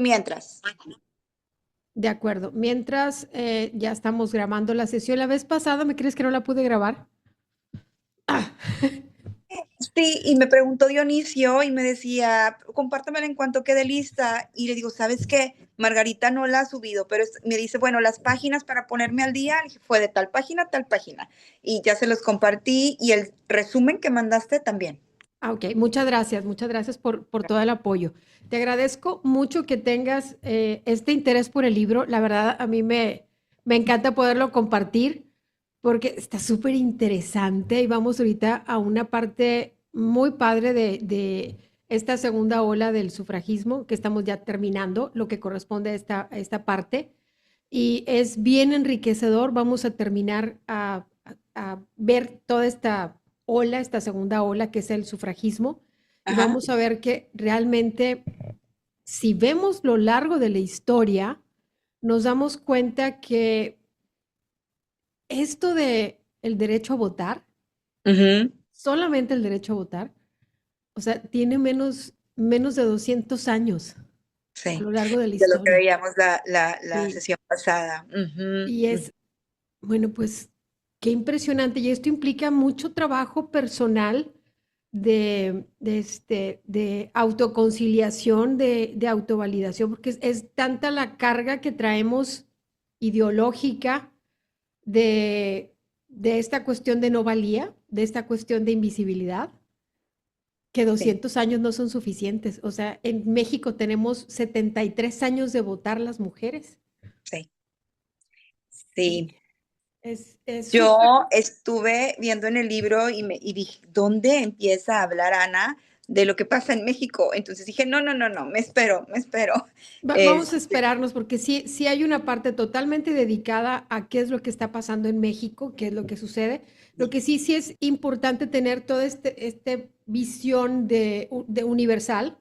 mientras. De acuerdo. Mientras ya estamos grabando la sesión, la vez pasada, ¿me crees que no la pude grabar? Ah, Sí, y me preguntó Dionisio y me decía, compártamela en cuanto quede lista. Y le digo, ¿sabes qué? Margarita no la ha subido, pero me dice, bueno, las páginas para ponerme al día le dije, fue de tal página a tal página. Y ya se los compartí y el resumen que mandaste también. ok, muchas gracias por todo el apoyo. Te agradezco mucho que tengas este interés por el libro. La verdad, a mí me encanta poderlo compartir porque está súper interesante y vamos ahorita a una parte muy padre de esta segunda ola del sufragismo que estamos ya terminando, lo que corresponde a esta parte. Y es bien enriquecedor. Vamos a terminar a ver toda esta ola, esta segunda ola que es el sufragismo, y Ajá. vamos a ver que realmente, si vemos lo largo de la historia, nos damos cuenta que esto de el derecho a votar, Ujú. solamente el derecho a votar, o sea, tiene menos de 200 años a Sí, lo largo de la de lo que historia. veíamos la Sí, sesión pasada. Ujú, y ujú. es, bueno, pues qué impresionante. Y esto implica mucho trabajo personal de autoconciliación, de autovalidación, porque es tanta la carga que traemos ideológica de esta cuestión de no valía, de esta cuestión de invisibilidad, que Sí, 200 años no son suficientes. O sea, en México tenemos 73 años de votar las mujeres. sí, Sí, sí. es súper. Yo estuve viendo en el libro y dije, ¿dónde empieza a hablar Ana de lo que pasa en México? Entonces dije, no, no, no, no, me espero, me espero. Vamos a Este, esperarnos porque sí hay una parte totalmente dedicada a qué es lo que está pasando en México, qué es lo que sucede. Lo que sí es importante tener toda este visión de universal,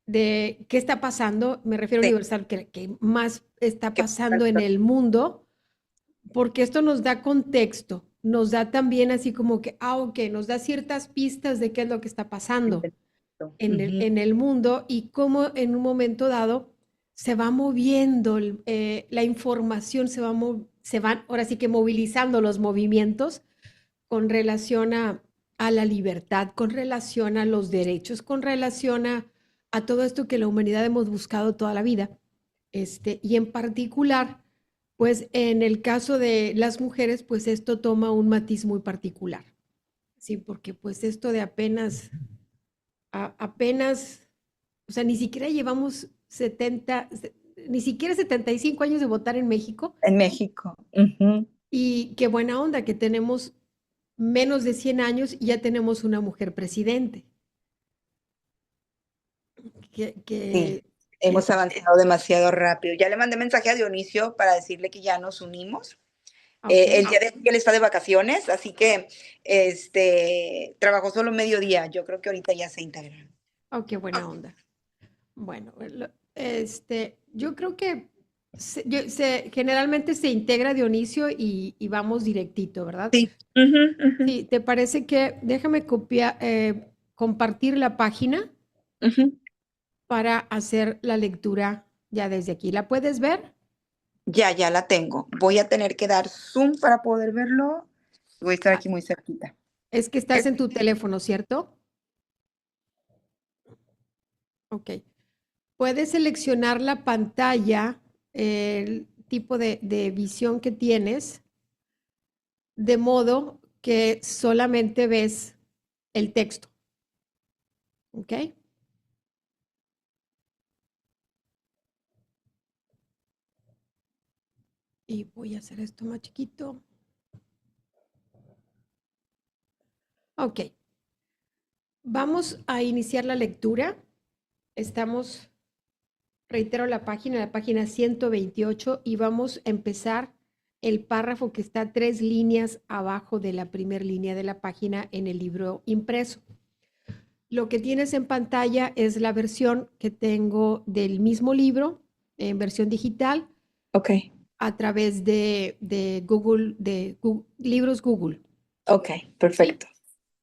de qué está pasando, me refiero a sí, universal, que más está qué pasando en el mundo, porque esto nos da contexto, nos da también así como que, ok, nos da ciertas pistas de qué es lo que está pasando Ujú. en el mundo y cómo en un momento dado se va moviendo la información, se van ahora sí que movilizando los movimientos con relación a la libertad, con relación a los derechos, con relación a todo esto que la humanidad hemos buscado toda la vida. Y en particular, pues en el caso de las mujeres, pues esto toma un matiz muy particular. Sí, porque pues esto de apenas, o sea, ni siquiera llevamos ni siquiera 75 años de votar en México, En México. Ujú. y qué buena onda que tenemos menos de 100 años y ya tenemos una mujer presidente, que, Sí, que, hemos que avanzado demasiado rápido. Ya le mandé mensaje a Dionisio para decirle que ya nos unimos. ok, El día de hoy él está de vacaciones, así que trabajó solo mediodía. Yo creo que ahorita ya se integra. oh, qué buena onda. Bueno, yo creo que generalmente se integra Dionisio y vamos directito, ¿verdad? Sí. Ujú, ujú, Sí, ¿te parece que déjame copiar, compartir la página ujú. para hacer la lectura ya desde aquí? ¿La puedes ver? Ya la tengo. Voy a tener que dar zoom para poder verlo. Voy a estar Ah, aquí muy cerquita. es que estás en tu teléfono, ¿cierto? Ok. Puedes seleccionar la pantalla, el tipo de visión que tienes, de modo que solamente ves el texto, ¿ok? Y voy a hacer esto más chiquito. Ok, vamos a iniciar la lectura. Estamos, reitero la página 128, y vamos a empezar el párrafo que está 3 líneas abajo de la primera línea de la página en el libro impreso. Lo que tienes en pantalla es la versión que tengo del mismo libro en versión digital Ok, a través de Google, Libros Google. ok, ¿Sí? perfecto,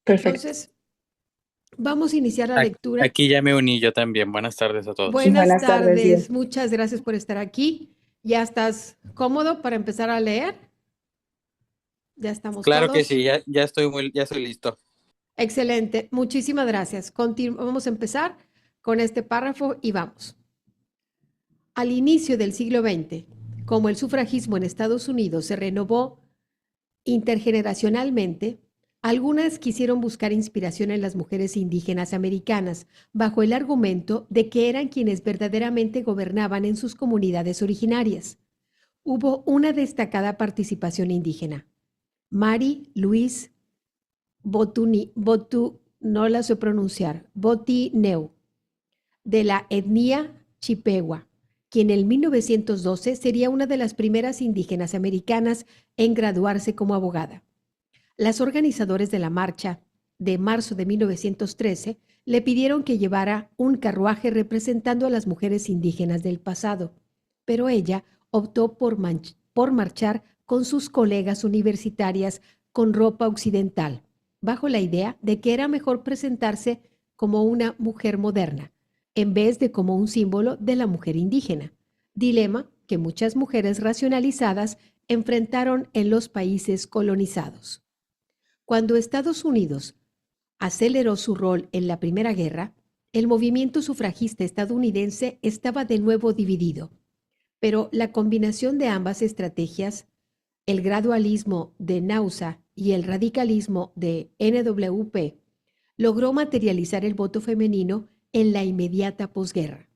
perfecto. Entonces, Vamos a iniciar la lectura. Aquí ya me uní yo también. Buenas tardes a todos. Buenas tardes. Muchas gracias por estar aquí. ¿Ya estás cómodo para empezar a leer? Ya estamos Claro todos. que sí, ya estoy listo. Excelente. Muchísimas gracias. Vamos a empezar con este párrafo y vamos. Al inicio del siglo XX, como el sufragismo en Estados Unidos se renovó intergeneracionalmente, algunas quisieron buscar inspiración en las mujeres indígenas americanas, bajo el argumento de que eran quienes verdaderamente gobernaban en sus comunidades originarias. Hubo una destacada participación indígena. Mary Louise no la sé pronunciar, Botineu, de la etnia Chippewa, quien en 1912 sería una de las primeras indígenas americanas en graduarse como abogada. Las organizadoras de la marcha de marzo de 1913 le pidieron que llevara un carruaje representando a las mujeres indígenas del pasado, pero ella optó por marchar con sus colegas universitarias con ropa occidental, bajo la idea de que era mejor presentarse como una mujer moderna, en vez de como un símbolo de la mujer indígena, dilema que muchas mujeres racionalizadas enfrentaron en los países colonizados. Cuando Estados Unidos aceleró su rol en la Primera Guerra, el movimiento sufragista estadounidense estaba de nuevo dividido, pero la combinación de ambas estrategias, el gradualismo de Nausea y el radicalismo de NWP, logró materializar el voto femenino en la inmediata posguerra.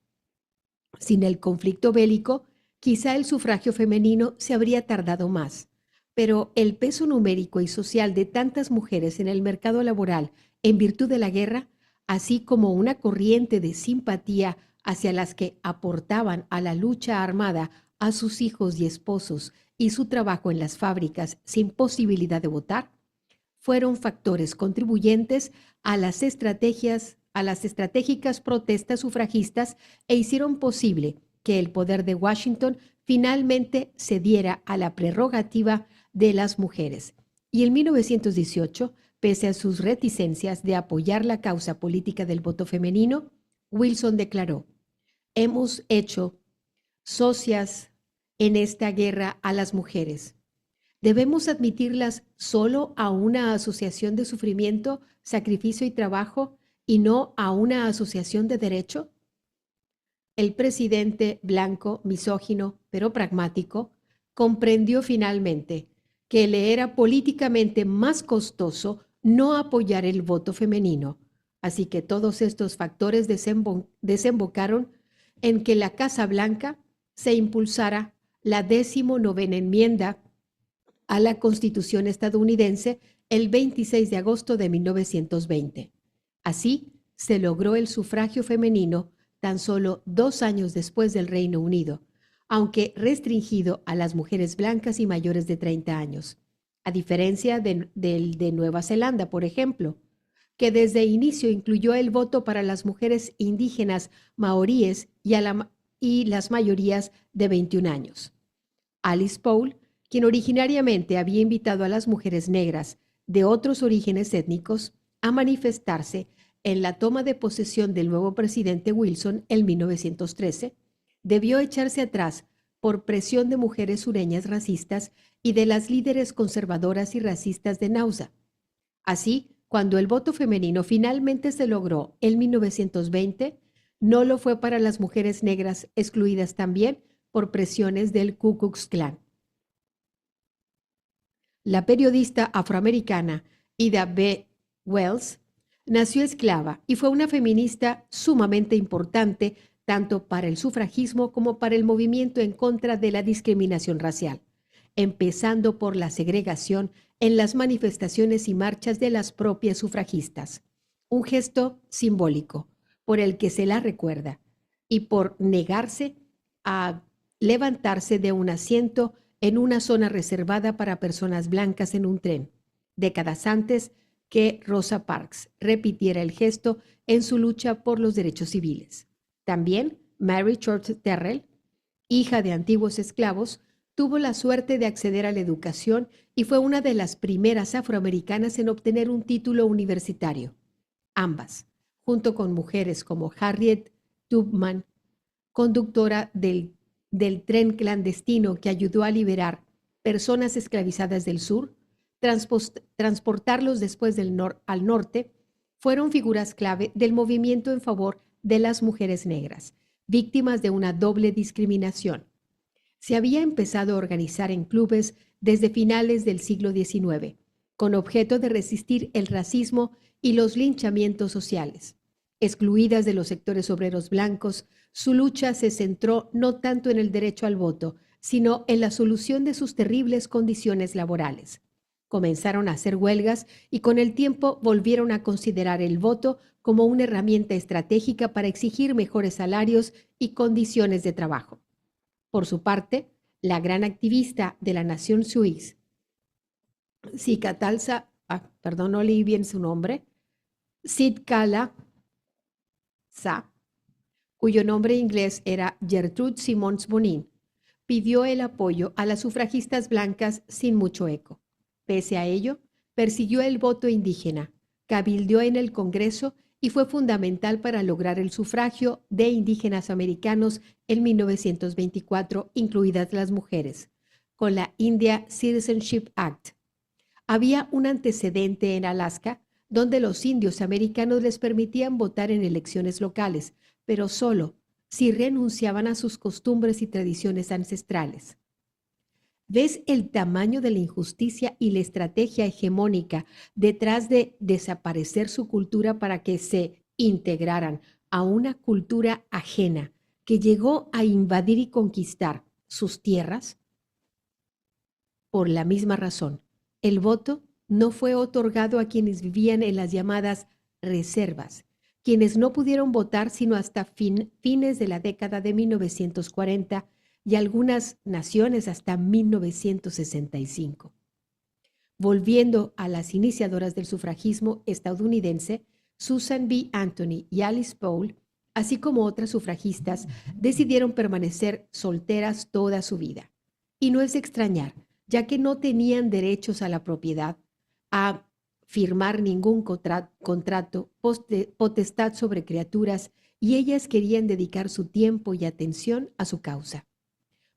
Sin el conflicto bélico, quizá el sufragio femenino se habría tardado más, pero el peso numérico y social de tantas mujeres en el mercado laboral en virtud de la guerra, así como una corriente de simpatía hacia las que aportaban a la lucha armada a sus hijos y esposos y su trabajo en las fábricas sin posibilidad de votar, fueron factores contribuyentes a las estratégicas protestas sufragistas e hicieron posible que el poder de Washington finalmente cediera a la prerrogativa de las mujeres. Y en 1918, pese a sus reticencias de apoyar la causa política del voto femenino, Wilson declaró: hemos hecho socias en esta guerra a las mujeres. ¿Debemos admitirlas solo a una asociación de sufrimiento, sacrificio y trabajo y no a una asociación de derecho? El presidente blanco, misógino, pero pragmático, comprendió finalmente que le era políticamente más costoso no apoyar el voto femenino. Así que todos estos factores desembocaron en que la Casa Blanca se impulsara la 19ª enmienda a la Constitución estadounidense el 26 de agosto de 1920. Así se logró el sufragio femenino tan solo 2 años después del Reino Unido, aunque restringido a las mujeres blancas y mayores de 30 años, a diferencia de Nueva Zelanda, por ejemplo, que desde inicio incluyó el voto para las mujeres indígenas maoríes y las mayorías de 21 años. Alice Paul, quien originariamente había invitado a las mujeres negras de otros orígenes étnicos a manifestarse en la toma de posesión del nuevo presidente Wilson en 1913, debió echarse atrás por presión de mujeres sureñas racistas y de las líderes conservadoras y racistas de Nausea. Así, cuando el voto femenino finalmente se logró en 1920, no lo fue para las mujeres negras excluidas también por presiones del Ku Klux Klan. La periodista afroamericana Ida B. Wells nació esclava y fue una feminista sumamente importante tanto para el sufragismo como para el movimiento en contra de la discriminación racial, empezando por la segregación en las manifestaciones y marchas de las propias sufragistas, un gesto simbólico por el que se la recuerda, y por negarse a levantarse de un asiento en una zona reservada para personas blancas en un tren, décadas antes que Rosa Parks repitiera el gesto en su lucha por los derechos civiles. También Mary Church Terrell, hija de antiguos esclavos, tuvo la suerte de acceder a la educación y fue una de las primeras afroamericanas en obtener un título universitario. Ambas, junto con mujeres como Harriet Tubman, conductora del tren clandestino que ayudó a liberar personas esclavizadas del sur, transportarlos después al norte, fueron figuras clave del movimiento en favor de las mujeres negras, víctimas de una doble discriminación. Se había empezado a organizar en clubes desde finales del siglo XIX, con objeto de resistir el racismo y los linchamientos sociales. Excluidas de los sectores obreros blancos, su lucha se centró no tanto en el derecho al voto, sino en la solución de sus terribles condiciones laborales. Comenzaron a hacer huelgas y con el tiempo volvieron a considerar el voto como una herramienta estratégica para exigir mejores salarios y condiciones de trabajo. Por su parte, la gran activista de la nación suiza, no leí bien su nombre, Sitkala Sa, cuyo nombre inglés era Gertrude Simons Bonin, pidió el apoyo a las sufragistas blancas sin mucho eco. Pese a ello, persiguió el voto indígena, cabildeó en el Congreso y fue fundamental para lograr el sufragio de indígenas americanos en 1924, incluidas las mujeres, con la India Citizenship Act. Había un antecedente en Alaska donde los indios americanos les permitían votar en elecciones locales, pero solo si renunciaban a sus costumbres y tradiciones ancestrales. ¿Ves el tamaño de la injusticia y la estrategia hegemónica detrás de desaparecer su cultura para que se integraran a una cultura ajena que llegó a invadir y conquistar sus tierras? Por la misma razón, el voto no fue otorgado a quienes vivían en las llamadas reservas, quienes no pudieron votar sino hasta fines de la década de 1940 y algunas naciones hasta 1965. Volviendo a las iniciadoras del sufragismo estadounidense, Susan B. Anthony y Alice Paul, así como otras sufragistas, decidieron permanecer solteras toda su vida. Y no es de extrañar, ya que no tenían derechos a la propiedad, a firmar ningún contrato, potestad sobre criaturas, y ellas querían dedicar su tiempo y atención a su causa.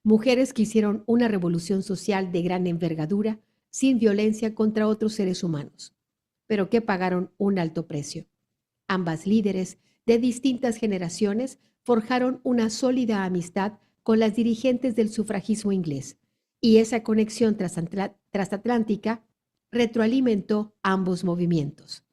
Mujeres que hicieron una revolución social de gran envergadura, sin violencia contra otros seres humanos, pero que pagaron un alto precio. Ambas líderes de distintas generaciones forjaron una sólida amistad con las dirigentes del sufragismo inglés, y esa conexión transatlántica retroalimentó ambos movimientos.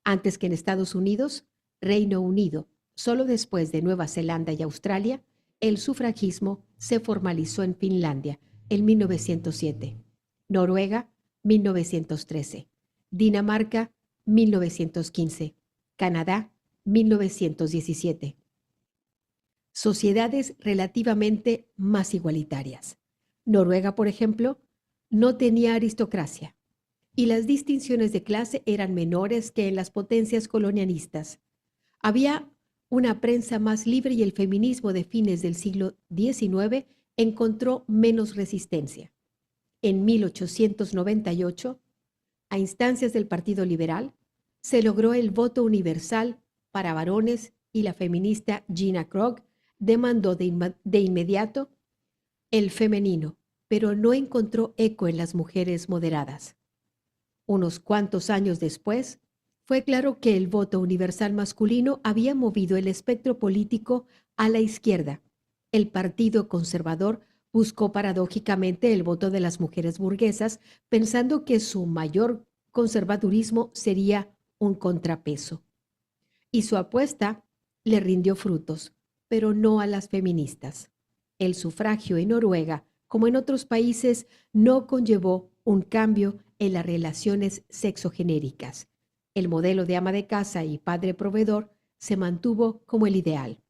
Antes que en Estados Unidos, Reino Unido, solo después de Nueva Zelanda y Australia, el sufragismo se formalizó en Finlandia en 1907, Noruega 1913, Dinamarca 1915, Canadá 1917. Sociedades relativamente más igualitarias. Noruega, por ejemplo, no tenía aristocracia y las distinciones de clase eran menores que en las potencias colonialistas. Había una prensa más libre y el feminismo de fines del siglo XIX encontró menos resistencia. En 1898, a instancias del Partido Liberal, se logró el voto universal para varones y la feminista Gina Krog demandó de inmediato el femenino, pero no encontró eco en las mujeres moderadas. Unos cuantos años después, fue claro que el voto universal masculino había movido el espectro político a la izquierda. El Partido Conservador buscó paradójicamente el voto de las mujeres burguesas, pensando que su mayor conservadurismo sería un contrapeso. Y su apuesta le rindió frutos, pero no a las feministas. El sufragio en Noruega, como en otros países, no conllevó un cambio en las relaciones sexogenéricas. El modelo de ama de casa y padre proveedor se mantuvo como el ideal.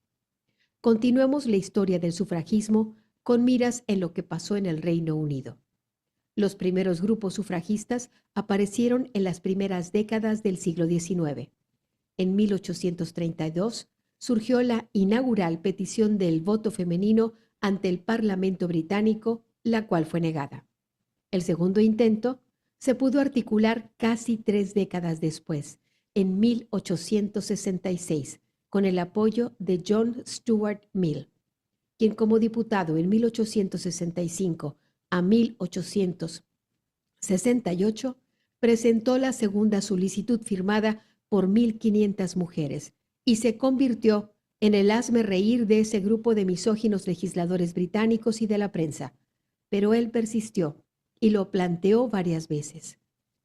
Continuemos la historia del sufragismo con miras en lo que pasó en el Reino Unido. Los primeros grupos sufragistas aparecieron en las primeras décadas del siglo XIX. En 1832 surgió la inaugural petición del voto femenino ante el Parlamento británico, la cual fue negada. El segundo intento se pudo articular casi 3 décadas después, en 1866 con el apoyo de John Stuart Mill, quien como diputado en 1865 a 1868 presentó la segunda solicitud firmada por 1.500 mujeres y se convirtió en el hazmerreír de ese grupo de misóginos legisladores británicos y de la prensa. Pero él persistió y lo planteó varias veces.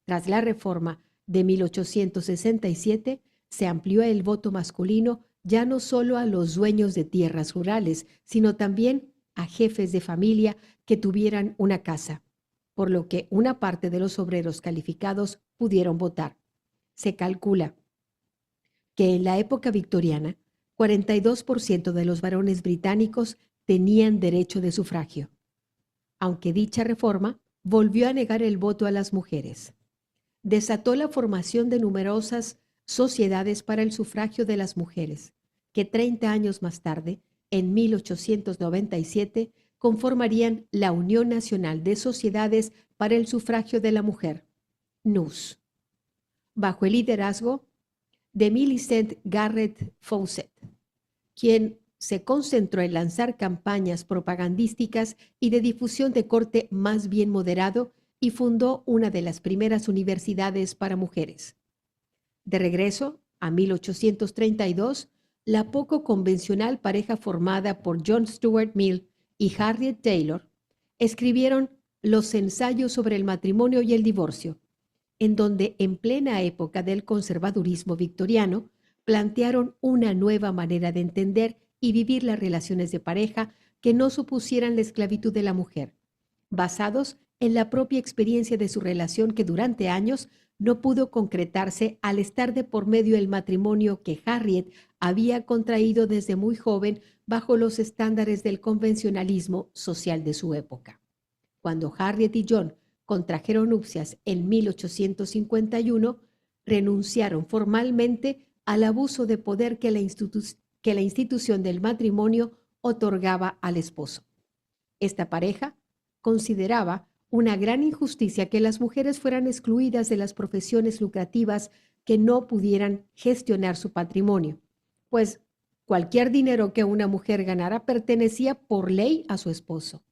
Tras la reforma de 1867, se amplió el voto masculino ya no solo a los dueños de tierras rurales, sino también a jefes de familia que tuvieran una casa, por lo que una parte de los obreros calificados pudieron votar. Se calcula que en la época victoriana, 42% de los varones británicos tenían derecho de sufragio, aunque dicha reforma volvió a negar el voto a las mujeres. Desató la formación de numerosas sociedades para el sufragio de las mujeres, que 30 años más tarde, en 1897, conformarían la Unión Nacional de Sociedades para el Sufragio de la Mujer, NUS, bajo el liderazgo de Millicent Garrett Fawcett, quien se concentró en lanzar campañas propagandísticas y de difusión de corte más bien moderado y fundó una de las primeras universidades para mujeres. De regreso a 1832, la poco convencional pareja formada por John Stuart Mill y Harriet Taylor escribieron Los ensayos sobre el matrimonio y el divorcio, en donde en plena época del conservadurismo victoriano plantearon una nueva manera de entender y vivir las relaciones de pareja que no supusieran la esclavitud de la mujer, basados en la propia experiencia de su relación que durante años no pudo concretarse al estar de por medio el matrimonio que Harriet había contraído desde muy joven bajo los estándares del convencionalismo social de su época. Cuando Harriet y John contrajeron nupcias en 1851, renunciaron formalmente al abuso de poder que la institución del matrimonio otorgaba al esposo. Esta pareja consideraba una gran injusticia que las mujeres fueran excluidas de las profesiones lucrativas que no pudieran gestionar su patrimonio, pues cualquier dinero que una mujer ganara pertenecía por ley a su esposo.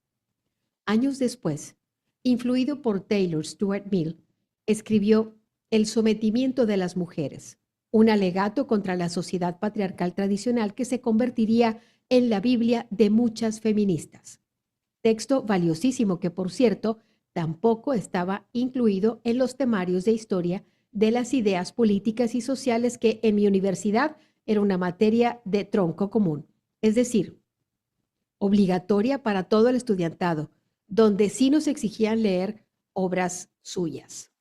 Años después, influido por Taylor Stuart Mill, escribió El sometimiento de las mujeres, un alegato contra la sociedad patriarcal tradicional que se convertiría en la Biblia de muchas feministas. Texto valiosísimo que, por cierto, tampoco estaba incluido en los temarios de historia de las ideas políticas y sociales que en mi universidad era una materia de tronco común, es decir, obligatoria para todo el estudiantado, donde sí nos exigían leer obras suyas.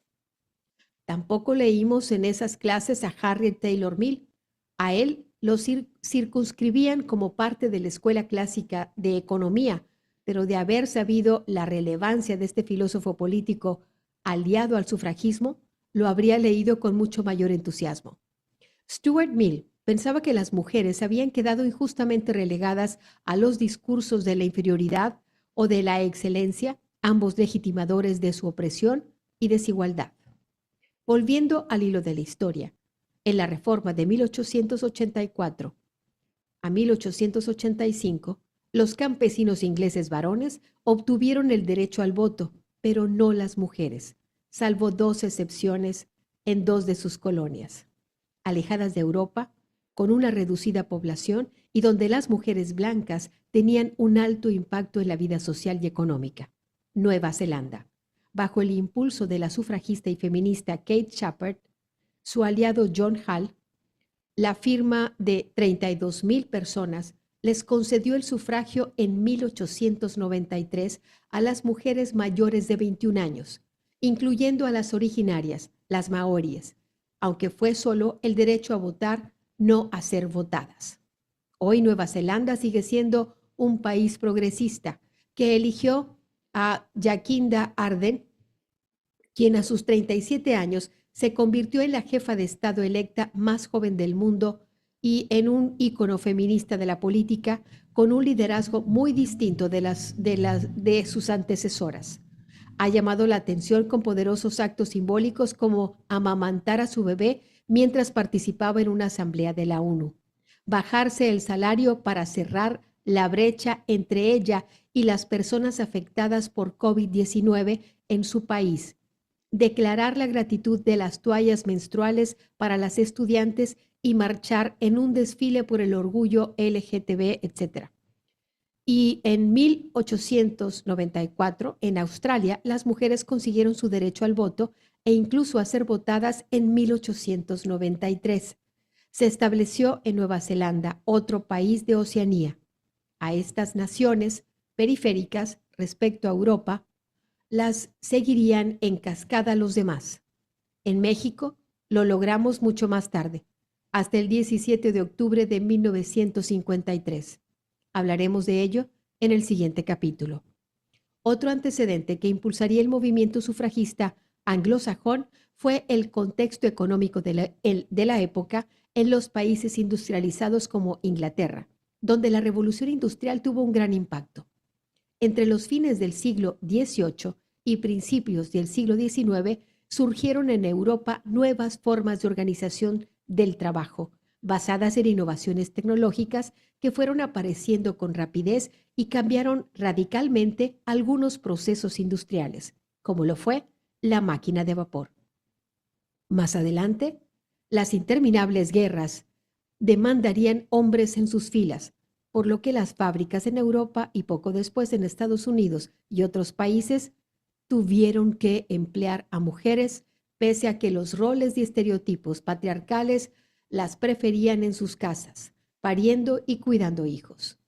Tampoco leímos en esas clases a Harriet Taylor Mill. A él lo circunscribían como parte de la Escuela Clásica de Economía, pero de haber sabido la relevancia de este filósofo político aliado al sufragismo, lo habría leído con mucho mayor entusiasmo. Stuart Mill pensaba que las mujeres habían quedado injustamente relegadas a los discursos de la inferioridad o de la excelencia, ambos legitimadores de su opresión y desigualdad. Volviendo al hilo de la historia, en la reforma de 1884 a 1885, los campesinos ingleses varones obtuvieron el derecho al voto, pero no las mujeres, salvo 2 excepciones en 2 de sus colonias, alejadas de Europa, con una reducida población y donde las mujeres blancas tenían un alto impacto en la vida social y económica. Nueva Zelanda. Bajo el impulso de la sufragista y feminista Kate Shepherd, su aliado John Hall, la firma de 32,000 personas les concedió el sufragio en 1893 a las mujeres mayores de 21 años, incluyendo a las originarias, las maoríes, aunque fue solo el derecho a votar, no a ser votadas. Hoy Nueva Zelanda sigue siendo un país progresista que eligió a Jacinda Ardern, quien a sus 37 años se convirtió en la jefa de Estado electa más joven del mundo y en un ícono feminista de la política con un liderazgo muy distinto de sus antecesoras. Ha llamado la atención con poderosos actos simbólicos como amamantar a su bebé mientras participaba en una asamblea de la ONU. Bajarse el salario para cerrar la brecha entre ella y las personas afectadas por COVID-19 en su país. Declarar la gratitud de las toallas menstruales para las estudiantes y marchar en un desfile por el orgullo LGTB, etc. Y en 1894, en Australia, las mujeres consiguieron su derecho al voto e incluso a ser votadas en 1893. Se estableció en Nueva Zelanda, otro país de Oceanía. A estas naciones periféricas respecto a Europa, las seguirían en cascada los demás. En México lo logramos mucho más tarde, hasta el 17 de octubre de 1953. Hablaremos de ello en el siguiente capítulo. Otro antecedente que impulsaría el movimiento sufragista anglosajón fue el contexto económico de la época en los países industrializados como Inglaterra, donde la revolución industrial tuvo un gran impacto. Entre los fines del siglo XVIII y principios del siglo XIX surgieron en Europa nuevas formas de organización del trabajo, basadas en innovaciones tecnológicas que fueron apareciendo con rapidez y cambiaron radicalmente algunos procesos industriales, como lo fue la máquina de vapor. Más adelante, las interminables guerras demandarían hombres en sus filas, por lo que las fábricas en Europa y poco después en Estados Unidos y otros países tuvieron que emplear a mujeres, pese a que los roles y estereotipos patriarcales las preferían en sus casas, pariendo y cuidando hijos.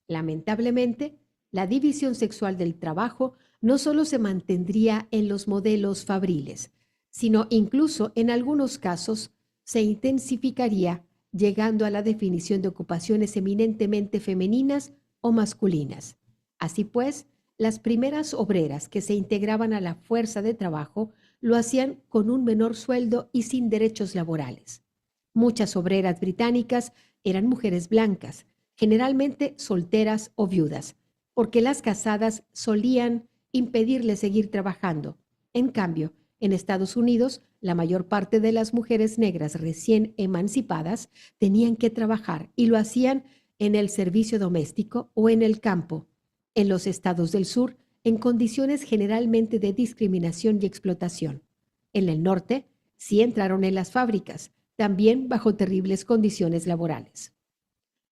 Lamentablemente, la división sexual del trabajo no solo se mantendría en los modelos fabriles, sino incluso en algunos casos se intensificaría, llegando a la definición de ocupaciones eminentemente femeninas o masculinas. Así pues, las primeras obreras que se integraban a la fuerza de trabajo lo hacían con un menor sueldo y sin derechos laborales. Muchas obreras británicas eran mujeres blancas, generalmente solteras o viudas, porque las casadas solían impedirles seguir trabajando. En cambio, en Estados Unidos, la mayor parte de las mujeres negras recién emancipadas tenían que trabajar y lo hacían en el servicio doméstico o en el campo. En los estados del sur, en condiciones generalmente de discriminación y explotación. En el norte, sí entraron en las fábricas, también bajo terribles condiciones laborales.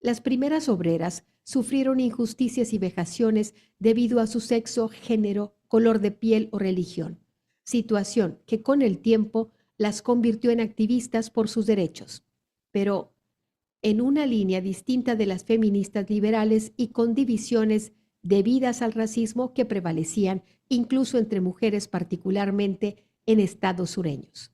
Las primeras obreras sufrieron injusticias y vejaciones debido a su sexo, género, color de piel o religión, situación que con el tiempo las convirtió en activistas por sus derechos, pero en una línea distinta de las feministas liberales y con divisiones debidas al racismo que prevalecían incluso entre mujeres, particularmente en estados sureños.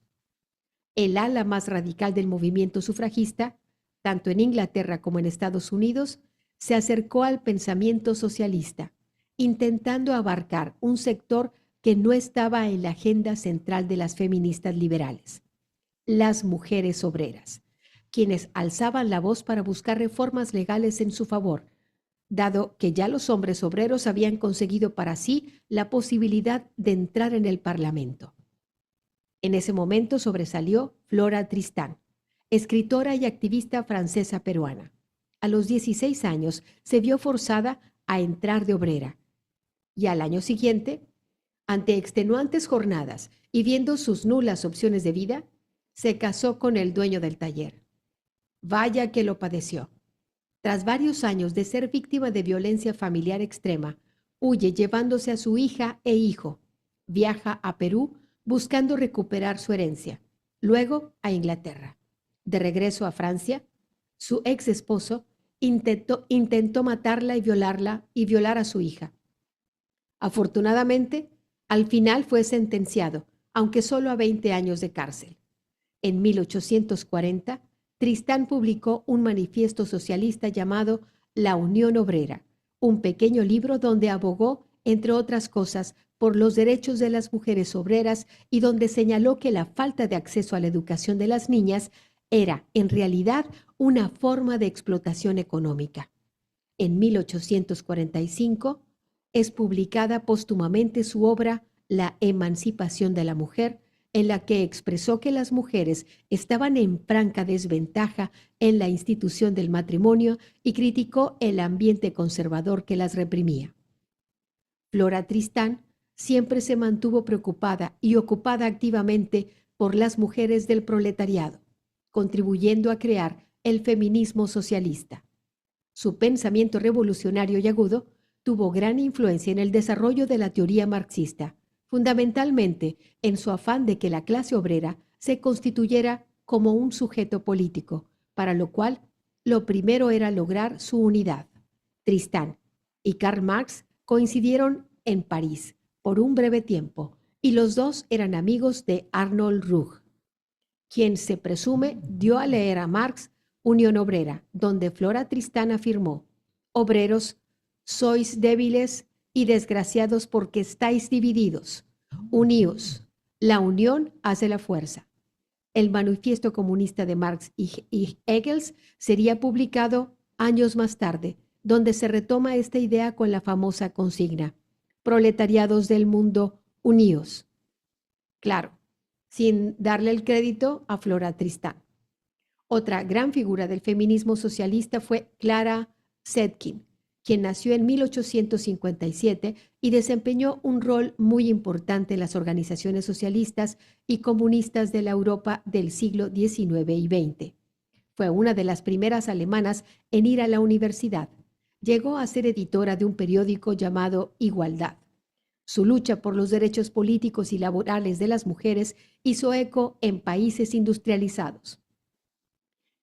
El ala más radical del movimiento sufragista, tanto en Inglaterra como en Estados Unidos, se acercó al pensamiento socialista, intentando abarcar un sector que no estaba en la agenda central de las feministas liberales: las mujeres obreras, quienes alzaban la voz para buscar reformas legales en su favor, dado que ya los hombres obreros habían conseguido para sí la posibilidad de entrar en el Parlamento. En ese momento sobresalió Flora Tristán, escritora y activista francesa peruana. A los 16 años se vio forzada a entrar de obrera y al año siguiente, ante extenuantes jornadas y viendo sus nulas opciones de vida, se casó con el dueño del taller. Vaya que lo padeció. Tras varios años de ser víctima de violencia familiar extrema, huye llevándose a su hija e hijo. Viaja a Perú buscando recuperar su herencia, luego a Inglaterra. De regreso a Francia, su ex esposo intentó matarla y violar a su hija. Afortunadamente, al final fue sentenciado, aunque solo a 20 años de cárcel. En 1840, Tristán publicó un manifiesto socialista llamado La Unión Obrera, un pequeño libro donde abogó, entre otras cosas, por los derechos de las mujeres obreras y donde señaló que la falta de acceso a la educación de las niñas era, en realidad, una forma de explotación económica. En 1845 es publicada póstumamente su obra La Emancipación de la Mujer, en la que expresó que las mujeres estaban en franca desventaja en la institución del matrimonio y criticó el ambiente conservador que las reprimía. Flora Tristán siempre se mantuvo preocupada y ocupada activamente por las mujeres del proletariado, contribuyendo a crear el feminismo socialista. Su pensamiento revolucionario y agudo tuvo gran influencia en el desarrollo de la teoría marxista, fundamentalmente en su afán de que la clase obrera se constituyera como un sujeto político, para lo cual lo primero era lograr su unidad. Tristán y Karl Marx coincidieron en París por un breve tiempo y los dos eran amigos de Arnold Ruge, quien se presume dio a leer a Marx Unión Obrera, donde Flora Tristán afirmó: obreros, sois débiles y desgraciados porque estáis divididos. Uníos. La unión hace la fuerza. El manifiesto comunista de Marx y Engels sería publicado años más tarde, donde se retoma esta idea con la famosa consigna: proletariados del mundo, uníos. Claro, sin darle el crédito a Flora Tristán. Otra gran figura del feminismo socialista fue Clara Zetkin, quien nació en 1857 y desempeñó un rol muy importante en las organizaciones socialistas y comunistas de la Europa del siglo XIX y XX. Fue una de las primeras alemanas en ir a la universidad. Llegó a ser editora de un periódico llamado Igualdad. Su lucha por los derechos políticos y laborales de las mujeres hizo eco en países industrializados.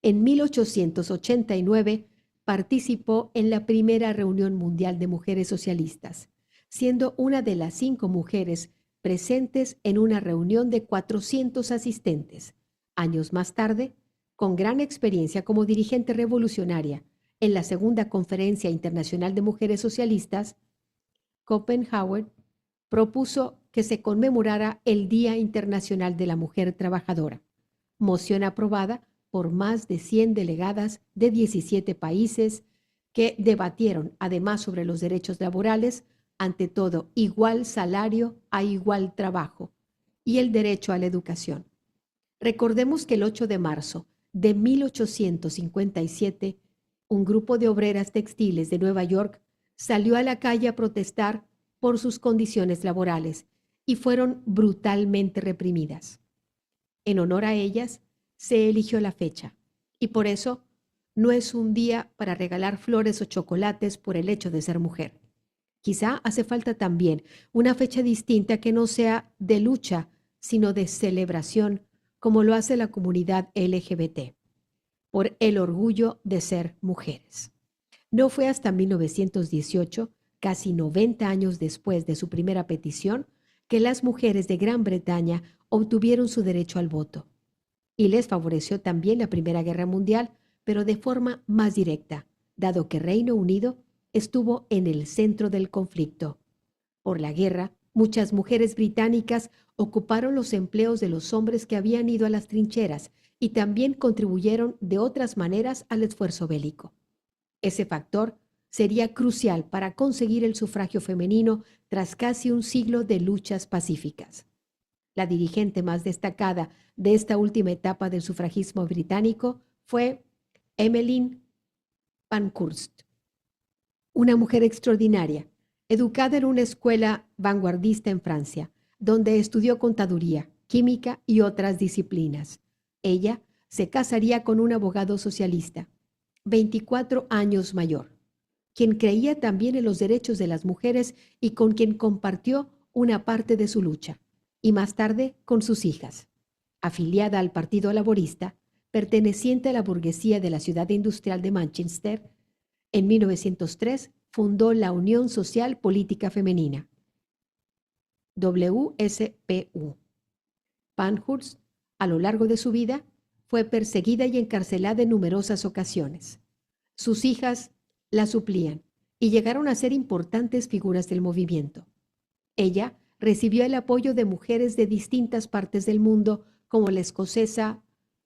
En 1889 participó en la primera reunión mundial de mujeres socialistas, siendo una de las 5 mujeres presentes en una reunión de 400 asistentes. Años más tarde, con gran experiencia como dirigente revolucionaria en la Segunda Conferencia Internacional de Mujeres Socialistas, Schopenhauer propuso que se conmemorara el Día Internacional de la Mujer Trabajadora, moción aprobada por más de 100 delegadas de 17 países que debatieron además sobre los derechos laborales, ante todo igual salario a igual trabajo y el derecho a la educación. Recordemos que el 8 de marzo de 1857, un grupo de obreras textiles de Nueva York salió a la calle a protestar por sus condiciones laborales y fueron brutalmente reprimidas. En honor a ellas, se eligió la fecha y por eso no es un día para regalar flores o chocolates por el hecho de ser mujer. Quizá hace falta también una fecha distinta que no sea de lucha, sino de celebración, como lo hace la comunidad LGBT, por el orgullo de ser mujeres. No fue hasta 1918, casi 90 años después de su primera petición, que las mujeres de Gran Bretaña obtuvieron su derecho al voto. Y les favoreció también la Primera Guerra Mundial, pero de forma más directa, dado que Reino Unido estuvo en el centro del conflicto. Por la guerra, muchas mujeres británicas ocuparon los empleos de los hombres que habían ido a las trincheras y también contribuyeron de otras maneras al esfuerzo bélico. Ese factor sería crucial para conseguir el sufragio femenino tras casi un siglo de luchas pacíficas. La dirigente más destacada de esta última etapa del sufragismo británico fue Emmeline Pankhurst, una mujer extraordinaria, educada en una escuela vanguardista en Francia, donde estudió contaduría, química y otras disciplinas. Ella se casaría con un abogado socialista, 24 años mayor, quien creía también en los derechos de las mujeres y con quien compartió una parte de su lucha, y más tarde con sus hijas. Afiliada al Partido Laborista, perteneciente a la burguesía de la ciudad industrial de Manchester, en 1903 fundó la Unión Social Política Femenina, WSPU. Pankhurst, a lo largo de su vida, fue perseguida y encarcelada en numerosas ocasiones. Sus hijas la suplían y llegaron a ser importantes figuras del movimiento. Ella recibió el apoyo de mujeres de distintas partes del mundo, como la escocesa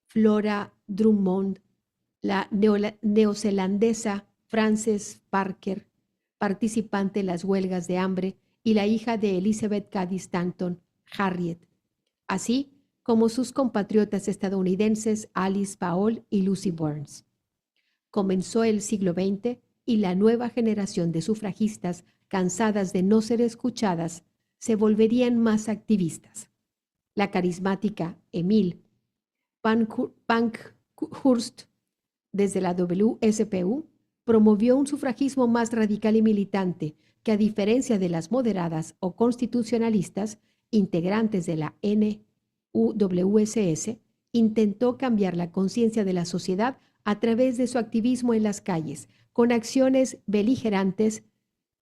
Flora Drummond, la neozelandesa Frances Parker, participante en las huelgas de hambre, y la hija de Elizabeth Cady Stanton, Harriet, así como sus compatriotas estadounidenses Alice Paul y Lucy Burns. Comenzó el siglo XX y la nueva generación de sufragistas, cansadas de no ser escuchadas, se volverían más activistas. La carismática Emile Pankhurst, desde la WSPU, promovió un sufragismo más radical y militante que, a diferencia de las moderadas o constitucionalistas integrantes de la NUWSS, intentó cambiar la conciencia de la sociedad a través de su activismo en las calles, con acciones beligerantes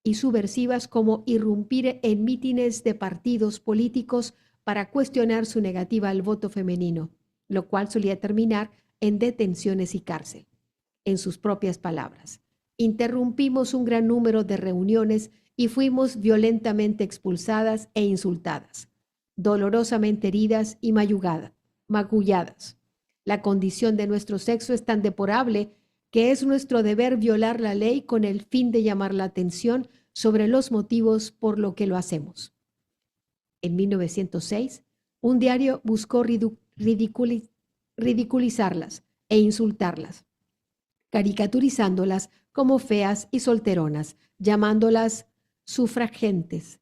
y subversivas como irrumpir en mítines de partidos políticos para cuestionar su negativa al voto femenino, lo cual solía terminar en detenciones y cárcel. En sus propias palabras, interrumpimos un gran número de reuniones y fuimos violentamente expulsadas e insultadas, dolorosamente heridas y magulladas. La condición de nuestro sexo es tan deplorable que es nuestro deber violar la ley con el fin de llamar la atención sobre los motivos por lo que lo hacemos. En 1906, un diario buscó ridiculizarlas e insultarlas, caricaturizándolas como feas y solteronas, llamándolas sufragentes,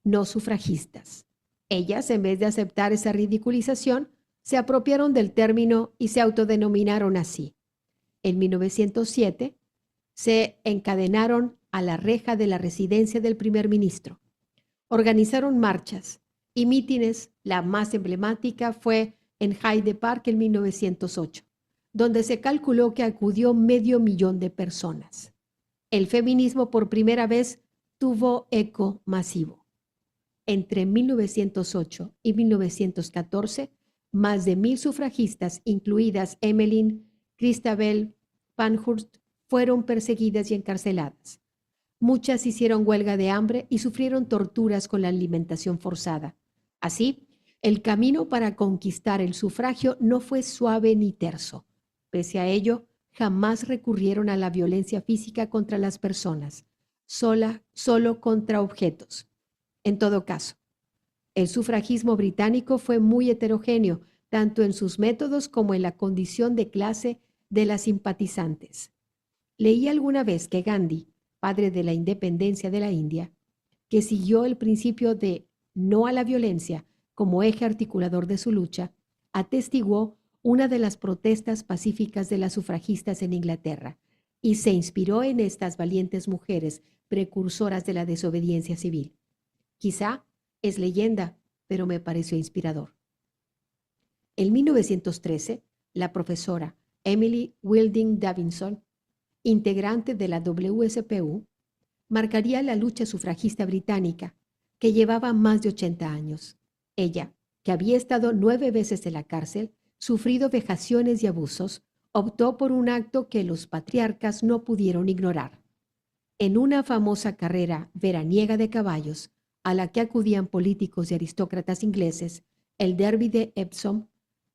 no sufragistas. Ellas, en vez de aceptar esa ridiculización, se apropiaron del término y se autodenominaron así. En 1907, se encadenaron a la reja de la residencia del primer ministro. Organizaron marchas y mítines. La más emblemática fue en Hyde Park en 1908, donde se calculó que acudió 500,000 de personas. El feminismo por primera vez tuvo eco masivo. Entre 1908 y 1914, más de 1,000 sufragistas, incluidas Emmeline Christabel Pankhurst, fueron perseguidas y encarceladas. Muchas hicieron huelga de hambre y sufrieron torturas con la alimentación forzada. Así, el camino para conquistar el sufragio no fue suave ni terso. Pese a ello, jamás recurrieron a la violencia física contra las personas, solo contra objetos. En todo caso, el sufragismo británico fue muy heterogéneo, tanto en sus métodos como en la condición de clase de las simpatizantes. Leí alguna vez que Gandhi, padre de la independencia de la India, que siguió el principio de no a la violencia como eje articulador de su lucha, atestiguó una de las protestas pacíficas de las sufragistas en Inglaterra y se inspiró en estas valientes mujeres precursoras de la desobediencia civil. Quizá es leyenda, pero me pareció inspirador. En 1913, la profesora Emily Wilding Davidson, integrante de la WSPU, marcaría la lucha sufragista británica, que llevaba más de 80 años. Ella, que había estado 9 veces en la cárcel, sufrido vejaciones y abusos, optó por un acto que los patriarcas no pudieron ignorar. En una famosa carrera veraniega de caballos, a la que acudían políticos y aristócratas ingleses, el Derby de Epsom,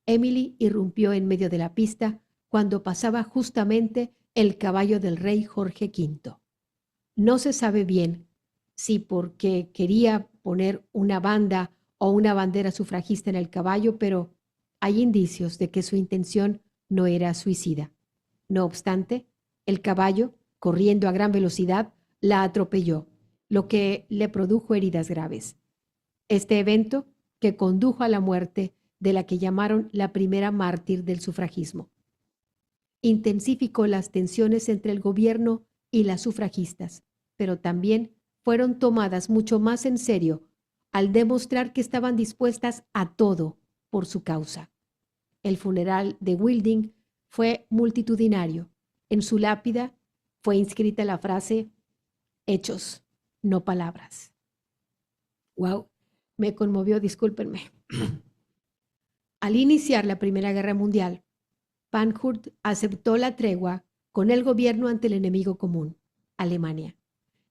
Emily irrumpió en medio de la pista cuando pasaba justamente el caballo del rey Jorge V. No se sabe bien si porque quería poner una banda o una bandera sufragista en el caballo, pero hay indicios de que su intención no era suicida. No obstante, el caballo, corriendo a gran velocidad, la atropelló, lo que le produjo heridas graves. Este evento, que condujo a la muerte de la que llamaron la primera mártir del sufragismo, intensificó las tensiones entre el gobierno y las sufragistas, pero también fueron tomadas mucho más en serio al demostrar que estaban dispuestas a todo por su causa. El funeral de Wilding fue multitudinario. En su lápida fue inscrita la frase: hechos, no palabras. Wow, me conmovió, discúlpenme. Al iniciar la Primera Guerra Mundial, Pankhurst aceptó la tregua con el gobierno ante el enemigo común, Alemania.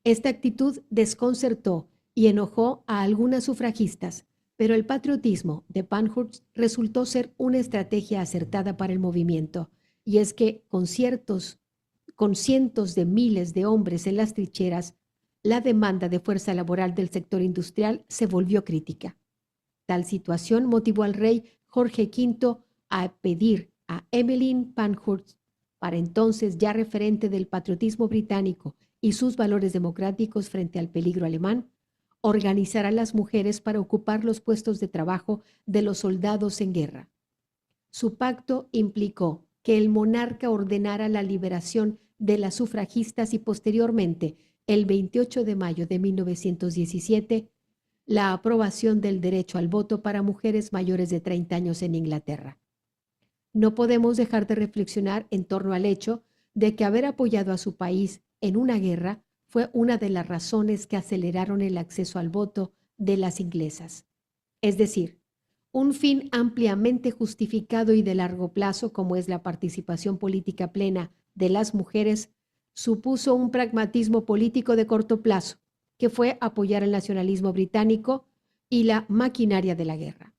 Esta actitud desconcertó y enojó a algunas sufragistas, pero el patriotismo de Pankhurst resultó ser una estrategia acertada para el movimiento, y es que con cientos de miles de hombres en las trincheras, la demanda de fuerza laboral del sector industrial se volvió crítica. Tal situación motivó al rey Jorge V a pedir a Emmeline Pankhurst, para entonces ya referente del patriotismo británico y sus valores democráticos frente al peligro alemán, organizar a las mujeres para ocupar los puestos de trabajo de los soldados en guerra. Su pacto implicó que el monarca ordenara la liberación de las sufragistas y posteriormente, el 28 de mayo de 1917, la aprobación del derecho al voto para mujeres mayores de 30 años en Inglaterra. No podemos dejar de reflexionar en torno al hecho de que haber apoyado a su país en una guerra fue una de las razones que aceleraron el acceso al voto de las inglesas. Es decir, un fin ampliamente justificado y de largo plazo, como es la participación política plena de las mujeres, supuso un pragmatismo político de corto plazo, que fue apoyar el nacionalismo británico y la maquinaria de la guerra.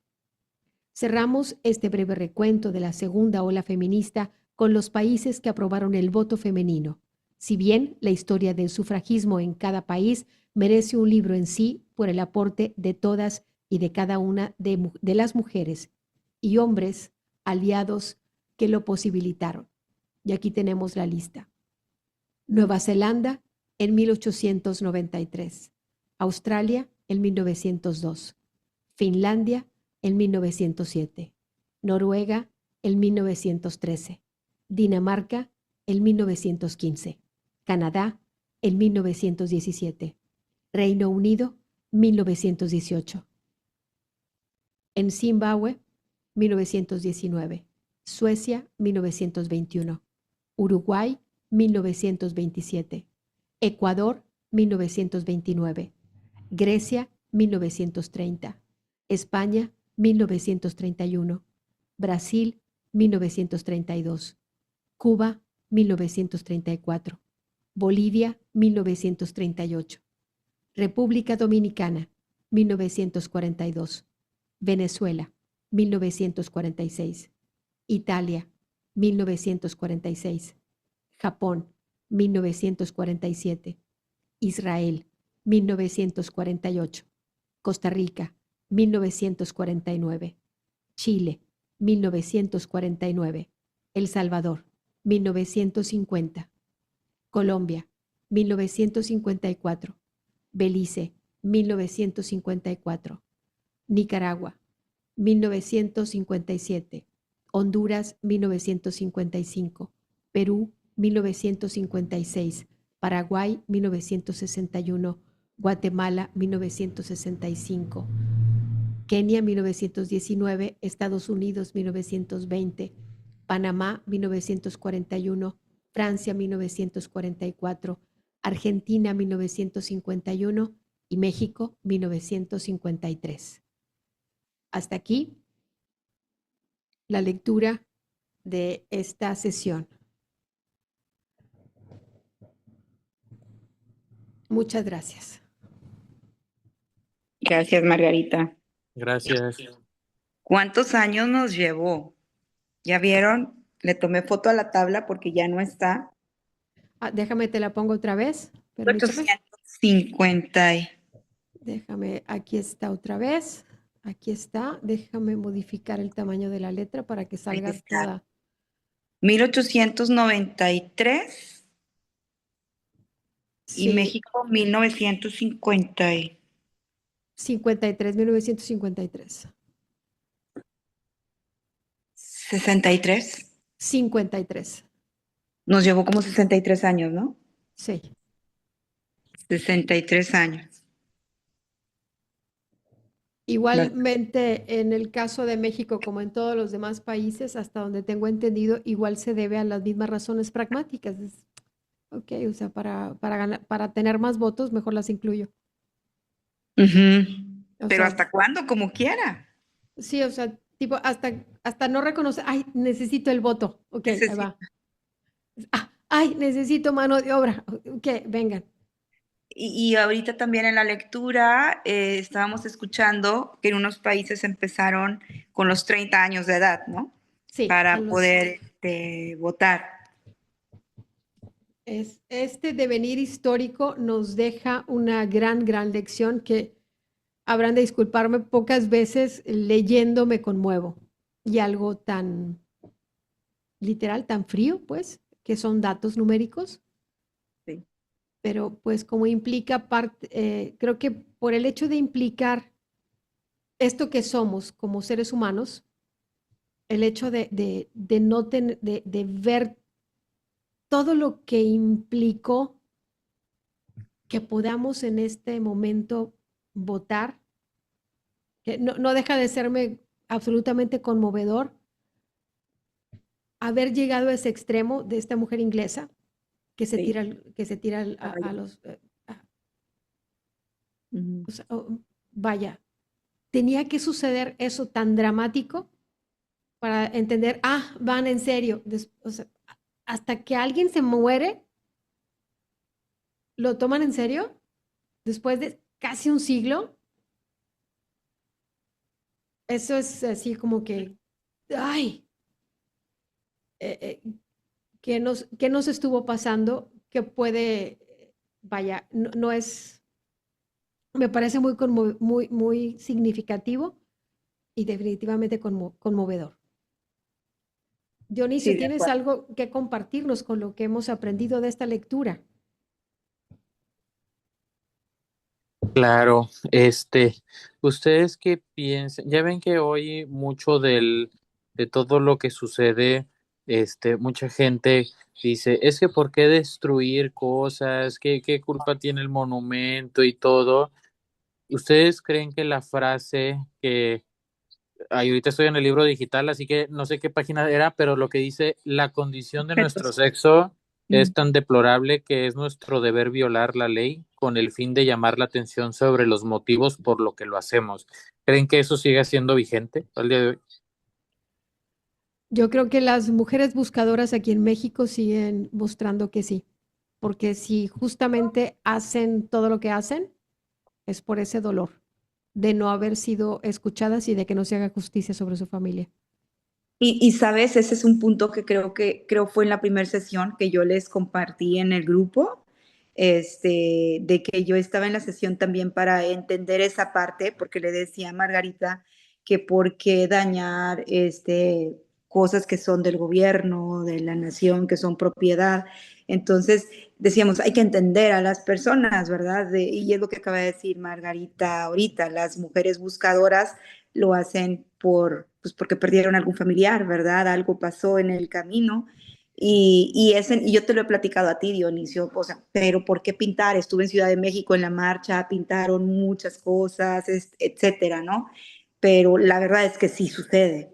Cerramos este breve recuento de la segunda ola feminista con los países que aprobaron el voto femenino. Si bien la historia del sufragismo en cada país merece un libro en sí por el aporte de todas y de cada una de las mujeres y hombres aliados que lo posibilitaron. Y aquí tenemos la lista. Nueva Zelanda en 1893, Australia en 1902, Finlandia en 1907, Noruega en 1913, Dinamarca en 1915, Canadá en 1917, Reino Unido 1918, en Zimbabue 1919, Suecia 1921, Uruguay 1927, Ecuador 1929, Grecia 1930, España 1931, Brasil 1932, Cuba 1934, Bolivia 1938, República Dominicana 1942, Venezuela 1946, Italia 1946, Japón 1947, Israel 1948, Costa Rica 1949, Chile 1949, El Salvador 1950, Colombia 1954, Belice 1954, Nicaragua 1957, Honduras 1955, Perú 1956, Paraguay 1961, Guatemala 1965, Kenia 1919, Estados Unidos 1920, Panamá 1941, Francia 1944, Argentina 1951 y México 1953. Hasta aquí la lectura de esta sesión. Muchas gracias. Gracias, Margarita. Gracias. ¿Cuántos años nos llevó? ¿Ya vieron? Le tomé foto a la tabla porque ya no está. Déjame, te la pongo otra vez. Permíteme. 850. Déjame, aquí está otra vez. Aquí está. Déjame modificar el tamaño de la letra para que salga toda. 1893 Sí. y México 1950. 53, 1953. 63. 53. Nos llevó como 63 años, ¿no? Sí. 63 años. Igualmente, en el caso de México, como en todos los demás países, hasta donde tengo entendido, igual se debe a las mismas razones pragmáticas. Ok, o sea, para tener más votos, mejor las incluyo. Pero ¿hasta cuándo? Como quiera. Sí, o sea, tipo, hasta no reconocer, ay, necesito el voto. Ok, ahí va. Ay, necesito mano de obra. Ok, vengan. Y ahorita también en la lectura estábamos escuchando que en unos países empezaron con los 30 años de edad, ¿no? Sí. Para poder votar. Este devenir histórico nos deja una gran lección que habrán de disculparme, pocas veces leyendo me conmuevo. y algo tan literal, tan frío, pues, que son datos numéricos. Sí. Pero pues como implica parte, creo que por el hecho de implicar esto que somos como seres humanos, el hecho de no de ver todo lo que implicó que podamos en este momento votar, que no deja de serme absolutamente conmovedor haber llegado a ese extremo de esta mujer inglesa que se Sí. tira, que se tira a los... o sea, vaya, tenía que suceder eso tan dramático para entender, van en serio. O sea, hasta que alguien se muere, ¿lo toman en serio? Después de casi un siglo. Eso es así como que, ay, ¿qué nos estuvo pasando? Que puede, vaya, no es, me parece muy significativo y definitivamente conmovedor. Dionisio, Sí, de ¿tienes acuerdo. algo que compartirnos con lo que hemos aprendido de esta lectura? Claro, ¿ustedes qué piensan? Ya ven que hoy mucho de todo lo que sucede, mucha gente dice, es que ¿por qué destruir cosas? ¿Qué culpa tiene el monumento y todo? ¿Ustedes creen que la frase que ahorita estoy en el libro digital, así que no sé qué página era, pero lo que dice, la condición de nuestro sexo es tan deplorable que es nuestro deber violar la ley con el fin de llamar la atención sobre los motivos por lo que lo hacemos? ¿Creen que eso siga siendo vigente al día de hoy? Yo creo que las mujeres buscadoras aquí en México siguen mostrando que sí, porque si justamente hacen todo lo que hacen, es por ese dolor de no haber sido escuchadas y de que no se haga justicia sobre su familia. Y sabes, ese es un punto que creo fue en la primera sesión que yo les compartí en el grupo, de que yo estaba en la sesión también para entender esa parte, porque le decía a Margarita que por qué dañar cosas que son del gobierno, de la nación, que son propiedad. Entonces decíamos, hay que entender a las personas, ¿verdad? Y es lo que acaba de decir Margarita ahorita, las mujeres buscadoras lo hacen pues porque perdieron algún familiar, ¿verdad? Algo pasó en el camino. Y yo te lo he platicado a ti, Dionisio, o sea, pero ¿por qué pintar? Estuve en Ciudad de México en la marcha, pintaron muchas cosas, etcétera, ¿no? Pero la verdad es que sí sucede,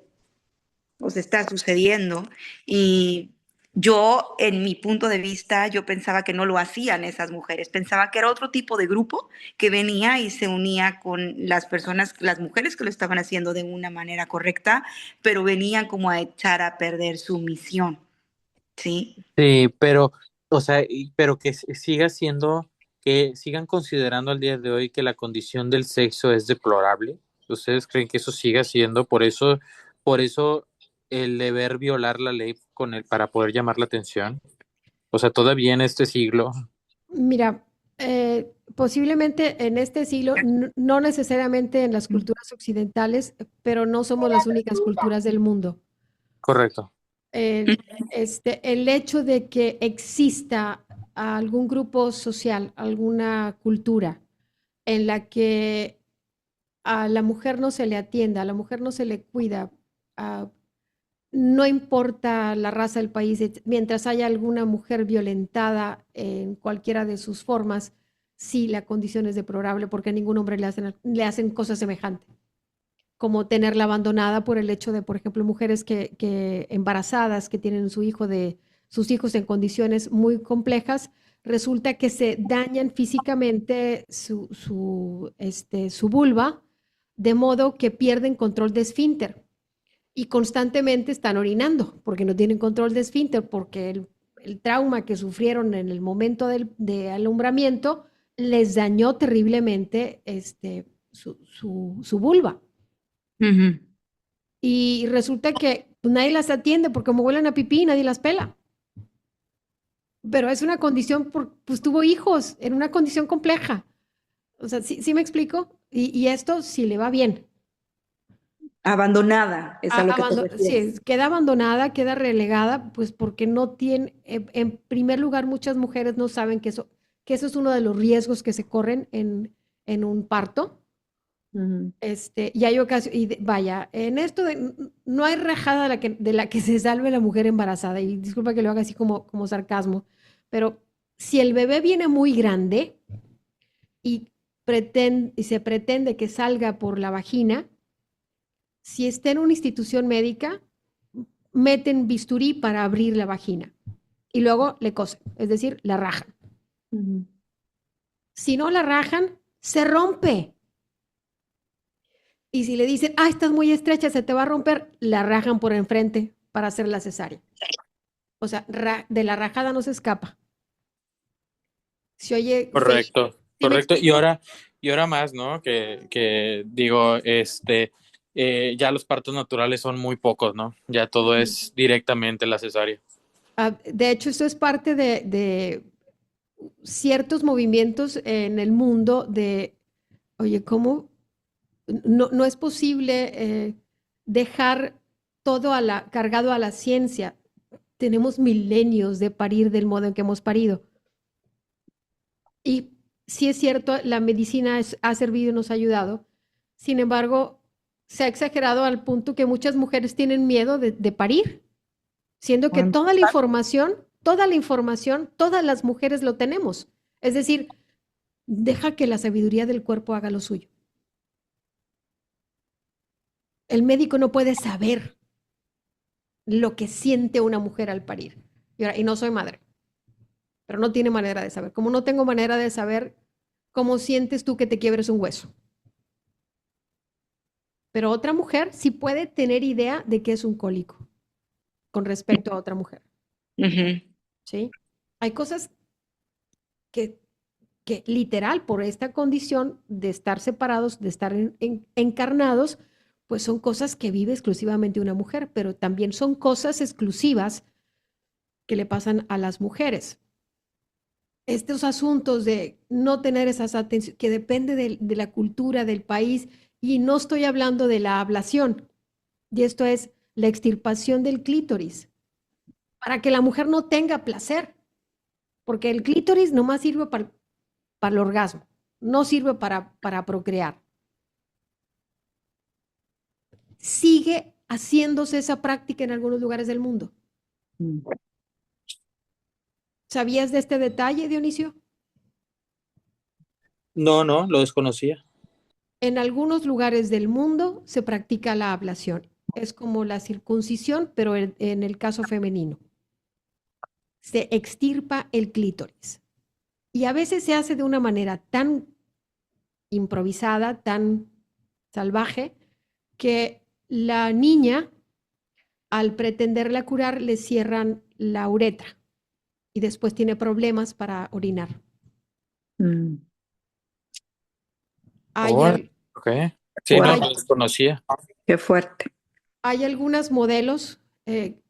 o sea, está sucediendo. Y yo, en mi punto de vista, yo pensaba que no lo hacían esas mujeres, pensaba que era otro tipo de grupo que venía y se unía con las personas, las mujeres que lo estaban haciendo de una manera correcta, pero venían como a echar a perder su misión, ¿sí? Sí, pero, o sea, pero que siga siendo, que sigan considerando al día de hoy que la condición del sexo es deplorable. ¿Ustedes creen que eso siga siendo? Por eso el deber violar la ley para poder llamar la atención. O sea, todavía en este siglo. Mira, posiblemente en este siglo, no necesariamente en las culturas occidentales, pero no somos las únicas culturas del mundo. Correcto. El hecho de que exista algún grupo social, alguna cultura en la que a la mujer no se le atienda, a la mujer no se le cuida, no importa la raza del país, mientras haya alguna mujer violentada en cualquiera de sus formas, sí, la condición es deplorable porque a ningún hombre le hacen cosas semejantes, como tenerla abandonada por el hecho de, por ejemplo, mujeres que embarazadas, que tienen sus hijos en condiciones muy complejas, resulta que se dañan físicamente su vulva, de modo que pierden control de esfínter y constantemente están orinando porque no tienen control de esfínter, porque el trauma que sufrieron en el momento de alumbramiento les dañó terriblemente su vulva. Uh-huh. Y resulta que pues, nadie las atiende porque como huelen a pipí, nadie las pela. Pero es una condición, pues tuvo hijos, en una condición compleja. O sea, ¿sí me explico? Y esto sí le va bien. Abandonada, es a lo que te refieres. Sí, queda abandonada, queda relegada, pues porque no tiene, en primer lugar, muchas mujeres no saben que eso es uno de los riesgos que se corren en un parto. Ujú. Y hay ocasiones, vaya, en esto no hay rajada de la que se salve la mujer embarazada, y disculpa que lo haga así como sarcasmo, pero si el bebé viene muy grande y, y se pretende que salga por la vagina, si está en una institución médica, meten bisturí para abrir la vagina y luego le cosen, es decir, la rajan. Ujú. Si no la rajan, se rompe. Y si le dicen, ah, estás muy estrecha, se te va a romper, la rajan por enfrente para hacer la cesárea. O sea, de la rajada no se escapa. Se oye feo. Correcto, ¿Sí me correcto. explico? Y ahora más, ¿no? Que digo, ya los partos naturales son muy pocos, ¿no? Ya todo es directamente la cesárea. De hecho, esto es parte de ciertos movimientos en el mundo de, oye, ¿cómo? No es posible dejar todo cargado a la ciencia. Tenemos milenios de parir del modo en que hemos parido. Y sí es cierto, la medicina ha servido y nos ha ayudado. Sin embargo, se ha exagerado al punto que muchas mujeres tienen miedo de parir, siendo que toda la información, todas las mujeres lo tenemos. Es decir, deja que la sabiduría del cuerpo haga lo suyo. El médico no puede saber lo que siente una mujer al parir. Y no soy madre, pero no tiene manera de saber. Como no tengo manera de saber cómo sientes tú que te quiebres un hueso. Pero otra mujer sí puede tener idea de qué es un cólico con respecto a otra mujer. Ujú. ¿Sí? Hay cosas que, que literal, por esta condición de estar separados, de estar encarnados, pues son cosas que vive exclusivamente una mujer, pero también son cosas exclusivas que le pasan a las mujeres. Estos asuntos de no tener esas atenciones, que depende de la cultura del país, y no estoy hablando de la ablación, y esto es la extirpación del clítoris, para que la mujer no tenga placer, porque el clítoris nomás sirve para el orgasmo, no sirve para procrear. Sigue haciéndose esa práctica en algunos lugares del mundo. Mm. ¿Sabías de este detalle, Dionisio? No, no, lo desconocía. En algunos lugares del mundo se practica la ablación. Es como la circuncisión, pero en el caso femenino. Se extirpa el clítoris. Y a veces se hace de una manera tan improvisada, tan salvaje, que la niña, al pretenderla curar, le cierran la uretra y después tiene problemas para orinar. Mm. Hay, Oh, ok. Sí, no, Wow, lo hay, desconocía. qué fuerte. hay algunos modelos,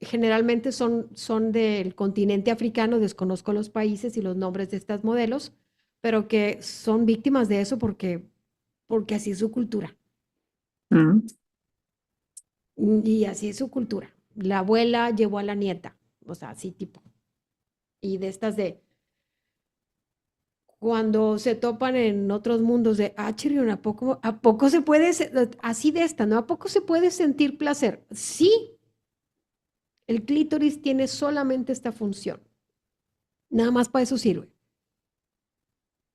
generalmente son del continente africano, desconozco los países y los nombres de estos modelos, pero que son víctimas de eso porque así es su cultura. Mm. Y así es su cultura. La abuela llevó a la nieta, o sea, así tipo. Y de estas de cuando se topan en otros mundos de, ah, Chirión, ¿a poco se puede, así de esta, ¿no? ¿A poco se puede sentir placer? Sí, el clítoris tiene solamente esta función. Nada más para eso sirve.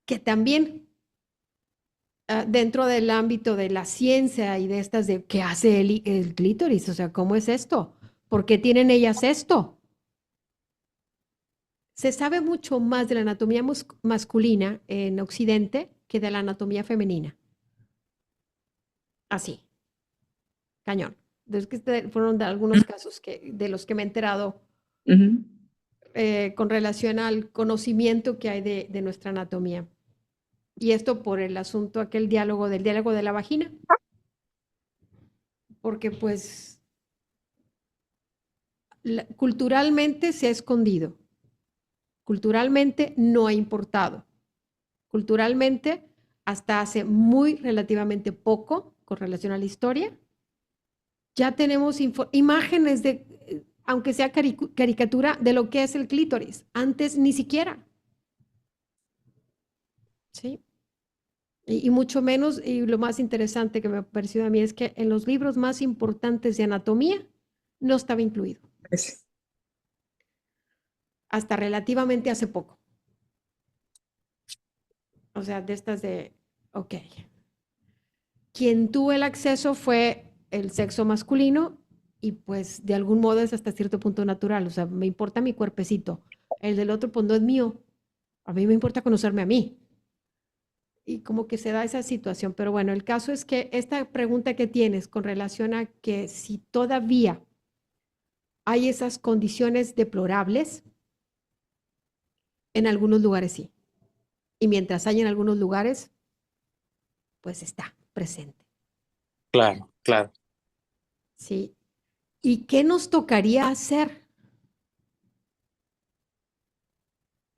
Que también dentro del ámbito de la ciencia y de estas de qué hace el clítoris, o sea, ¿cómo es esto? ¿Por qué tienen ellas esto? Se sabe mucho más de la anatomía masculina en Occidente que de la anatomía femenina. Así, cañón. Es que fueron de algunos casos de los que me he enterado Ujú. con relación al conocimiento que hay de nuestra anatomía. Y esto por el asunto, aquel del diálogo de la vagina, porque pues culturalmente se ha escondido, culturalmente no ha importado, culturalmente hasta hace muy relativamente poco con relación a la historia, ya tenemos imágenes de, aunque sea caricatura, de lo que es el clítoris. Antes ni siquiera. ¿Sí? Y mucho menos, y lo más interesante que me ha parecido a mí es que en los libros más importantes de anatomía no estaba incluido, Pues, hasta relativamente hace poco. O sea, de estas de, ok, quien tuvo el acceso fue el sexo masculino y pues de algún modo es hasta cierto punto natural, o sea, me importa mi cuerpecito, el del otro pues no es mío, a mí me importa conocerme a mí. Y como que se da esa situación, pero bueno, el caso es que esta pregunta que tienes con relación a que si todavía hay esas condiciones deplorables, en algunos lugares sí. Y mientras hay en algunos lugares, pues está presente. Claro, claro. Sí. ¿Y qué nos tocaría hacer?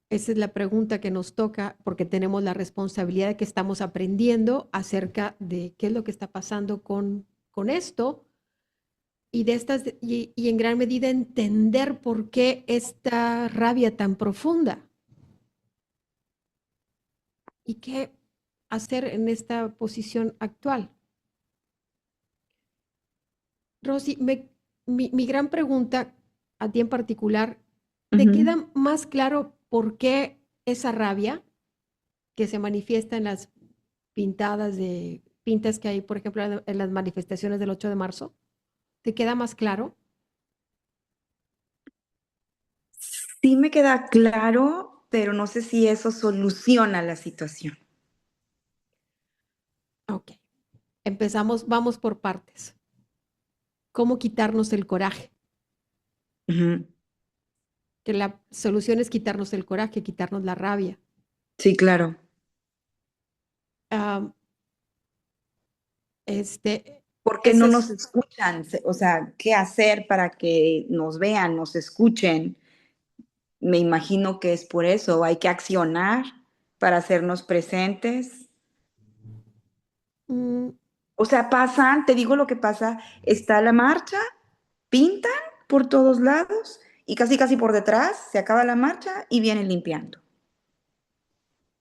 Esa es la pregunta que nos toca porque tenemos la responsabilidad de que estamos aprendiendo acerca de qué es lo que está pasando con esto y de estas y en gran medida entender por qué esta rabia tan profunda y qué hacer en esta posición actual. Rosy, mi gran pregunta a ti en particular, ¿te queda más claro por qué esa rabia que se manifiesta en las pintas que hay, por ejemplo, en las manifestaciones del 8 de marzo? ¿Te queda más claro? sí me queda claro, pero no sé si eso soluciona la situación. Ok, empezamos, vamos por partes. ¿Cómo quitarnos el coraje? Ujú. Que la solución es quitarnos el coraje, quitarnos la rabia. Sí, claro. Ah, ¿Por qué ese no es nos escuchan? O sea, ¿qué hacer para que nos vean, nos escuchen? Me imagino que es por eso. Hay que accionar para hacernos presentes. mm, O sea, pasan, te digo lo que pasa, está la marcha, pintan por todos lados y casi casi por detrás se acaba la marcha y vienen limpiando.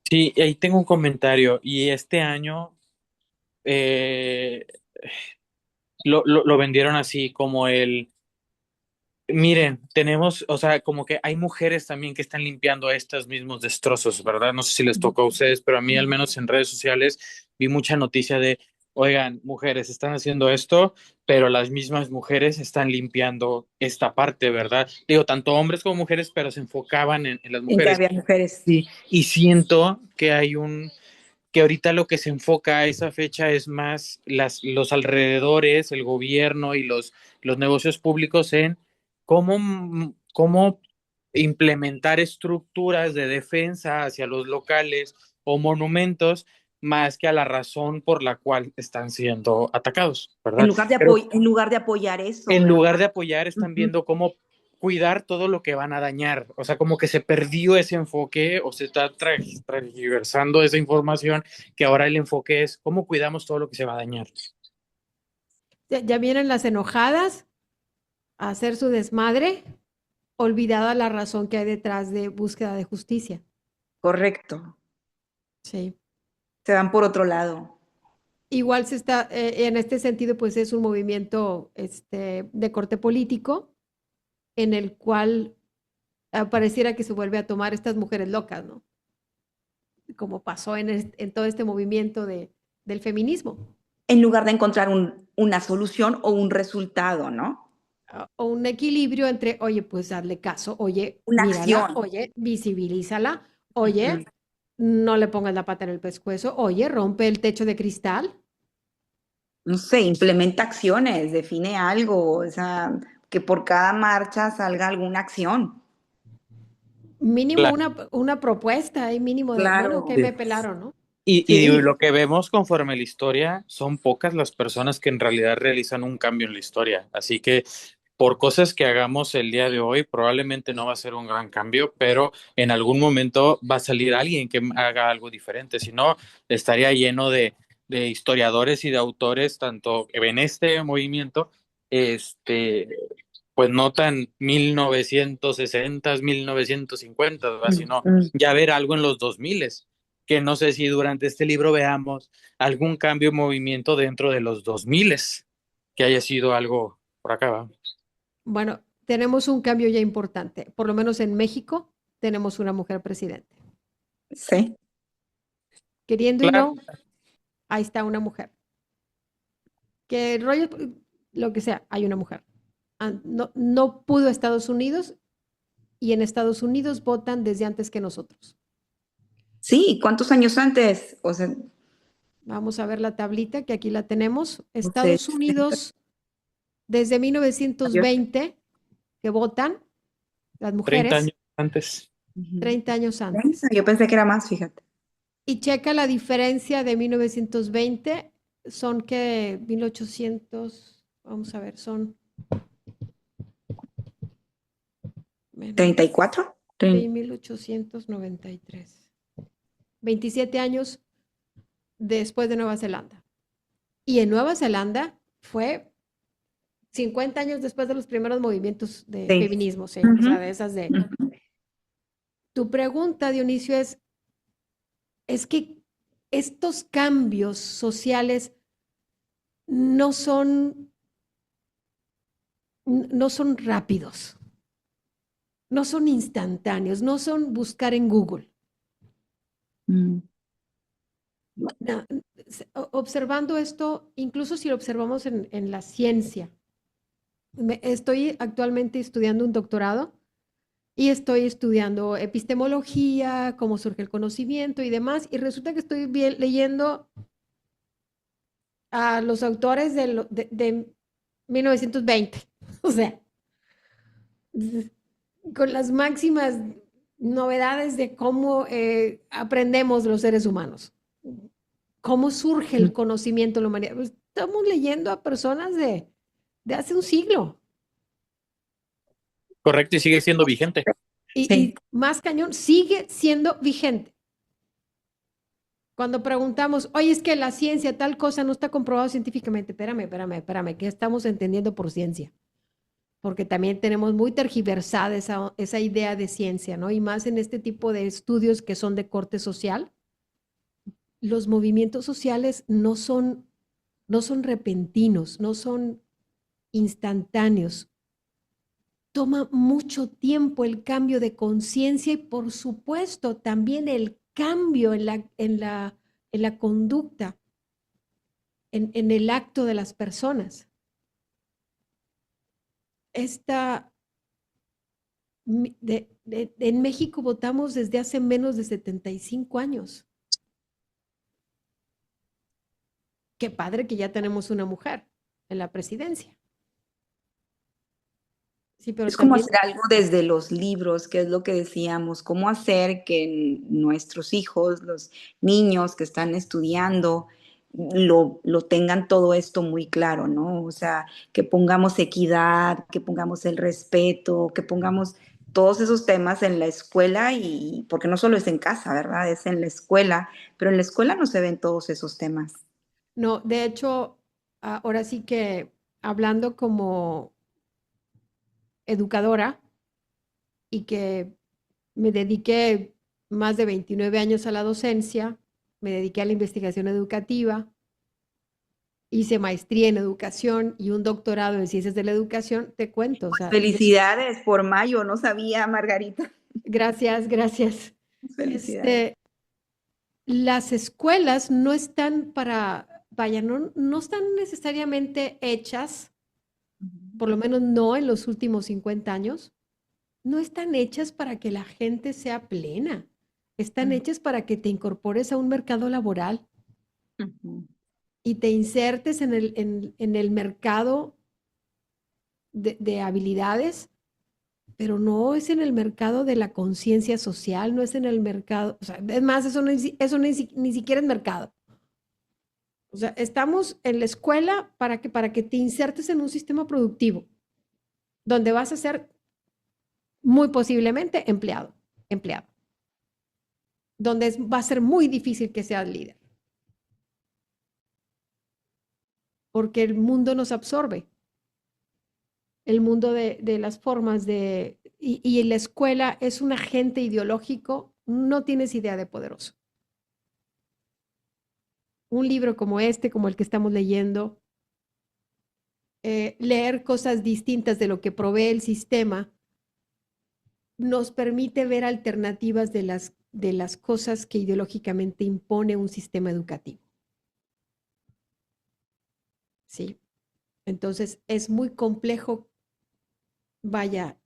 Sí, ahí tengo un comentario. Y este año eh, lo vendieron así como miren, tenemos, o sea, como que hay mujeres también que están limpiando estos mismos destrozos, ¿verdad? No sé si les tocó a ustedes, pero a mí al menos en redes sociales vi mucha noticia de, oigan, mujeres están haciendo esto, pero las mismas mujeres están limpiando esta parte, ¿verdad? Digo, tanto hombres como mujeres, pero se enfocaban en las En que mujeres. había mujeres. Sí, y siento que hay que ahorita lo que se enfoca a esa fecha es más los alrededores, el gobierno y los negocios públicos en cómo implementar estructuras de defensa hacia los locales o monumentos más que a la razón por la cual están siendo atacados, ¿verdad? Pero En lugar de apoyar eso, en ¿verdad? lugar de apoyar, están Ujú. viendo cómo cuidar todo lo que van a dañar. O sea, como que se perdió ese enfoque o se está transversando esa información que ahora el enfoque es cómo cuidamos todo lo que se va a dañar. ya vienen las enojadas a hacer su desmadre, olvidada la razón que hay detrás de búsqueda de justicia. Correcto. Sí. Se van por otro lado. Igual se está, en este sentido, pues es un movimiento de corte político en el cual pareciera que se vuelve a tomar estas mujeres locas, ¿no? Como pasó en todo este movimiento del feminismo. En lugar de encontrar una solución o un resultado, ¿no? O un equilibrio entre, oye, pues hazle caso, oye, Una mírala, acción. oye, visibilízala, oye, Ujú. no le pongas la pata en el pescuezo, oye, rompe el techo de cristal. No sé, implementa acciones, define algo, o sea, que por cada marcha salga alguna acción. Mínimo Claro. una propuesta y mínimo de, bueno, que Claro. me pelaron, ¿no? Y Sí, lo que vemos conforme la historia son pocas las personas que en realidad realizan un cambio en la historia. Así que por cosas que hagamos el día de hoy, probablemente no va a ser un gran cambio, pero en algún momento va a salir alguien que haga algo diferente. Si no, estaría lleno de historiadores y de autores, tanto en este movimiento este, pues no tan 1960, 1950, ¿verdad? Sino ya ver algo en los 2000, que no sé si durante este libro veamos algún cambio o movimiento dentro de los 2000, que haya sido algo por acá, ¿va? Bueno, tenemos un cambio ya importante. Por lo menos en México tenemos una mujer presidente. Sí. Queriendo y Claro, no, ahí está una mujer. Que el rollo, lo que sea, hay una mujer. No, no pudo Estados Unidos y en Estados Unidos votan desde antes que nosotros. Sí, ¿cuántos años antes? O sea, Vamos a ver la tablita que aquí la tenemos. usted, Estados Unidos desde 1920 que votan las 30 mujeres, años antes. 30 años antes. yo pensé que era más, fíjate. Y checa la diferencia de 1920, son que 1800, vamos a ver, son menos 34. de 1893. 27 años después de Nueva Zelanda. Y en Nueva Zelanda fue 50 años después de los primeros movimientos de Sí. feminismo, sí, o sea, de esas de... Ujú. Tu pregunta, Dionisio, es que estos cambios sociales no son, no son rápidos, no son instantáneos, no son buscar en Google. Mm. No, observando esto, incluso si lo observamos en la ciencia, estoy actualmente estudiando un doctorado y estoy estudiando epistemología, cómo surge el conocimiento y demás, y resulta que estoy leyendo a los autores de 1920, o sea, con las máximas novedades de cómo aprendemos los seres humanos, cómo surge el conocimiento de la humanidad. Pues, estamos leyendo a personas de hace un siglo. Correcto, y sigue siendo vigente. Sí. Y más cañón, sigue siendo vigente. Cuando preguntamos, oye, es que la ciencia, tal cosa no está comprobado científicamente, espérame, ¿qué estamos entendiendo por ciencia? Porque también tenemos muy tergiversada esa idea de ciencia, ¿no? Y más en este tipo de estudios que son de corte social. Los movimientos sociales no son repentinos, no son instantáneos. Toma mucho tiempo el cambio de conciencia y por supuesto también el cambio en la conducta, en el acto de las personas. Esta, en México votamos desde hace menos de 75 años. Qué padre que ya tenemos una mujer en la presidencia. Sí, pero Es como también hacer algo desde los libros, que es lo que decíamos, cómo hacer que nuestros hijos, los niños que están estudiando, lo tengan todo esto muy claro, ¿no? O sea, que pongamos equidad, que pongamos el respeto, que pongamos todos esos temas en la escuela y porque no solo es en casa, ¿verdad? Es en la escuela, pero en la escuela no se ven todos esos temas. no, de hecho, ahora sí que hablando como educadora y que me dediqué más de 29 años a la docencia, me dediqué a la investigación educativa, hice maestría en educación y un doctorado en ciencias de la educación, te cuento, o sea, Felicidades por mayo, no sabía, Margarita. gracias, gracias. Felicidades. Este, las escuelas no están vaya, no están necesariamente hechas, por lo menos no en los últimos 50 años, no están hechas para que la gente sea plena, están hechas para que te incorpores a un mercado laboral Ujú. y te insertes en el mercado de habilidades, pero no es en el mercado de la conciencia social, no es en el mercado, o sea, es más, eso ni siquiera es mercado. O sea, estamos en la escuela para que te insertes en un sistema productivo, donde vas a ser muy posiblemente empleado, donde va a ser muy difícil que seas líder, porque el mundo nos absorbe. el mundo de las formas y la escuela es un agente ideológico, no tienes idea de poderoso. Un libro como este, como el que estamos leyendo, leer cosas distintas de lo que provee el sistema, nos permite ver alternativas de las cosas que ideológicamente impone un sistema educativo. ¿Sí? Entonces, es muy complejo. Vaya,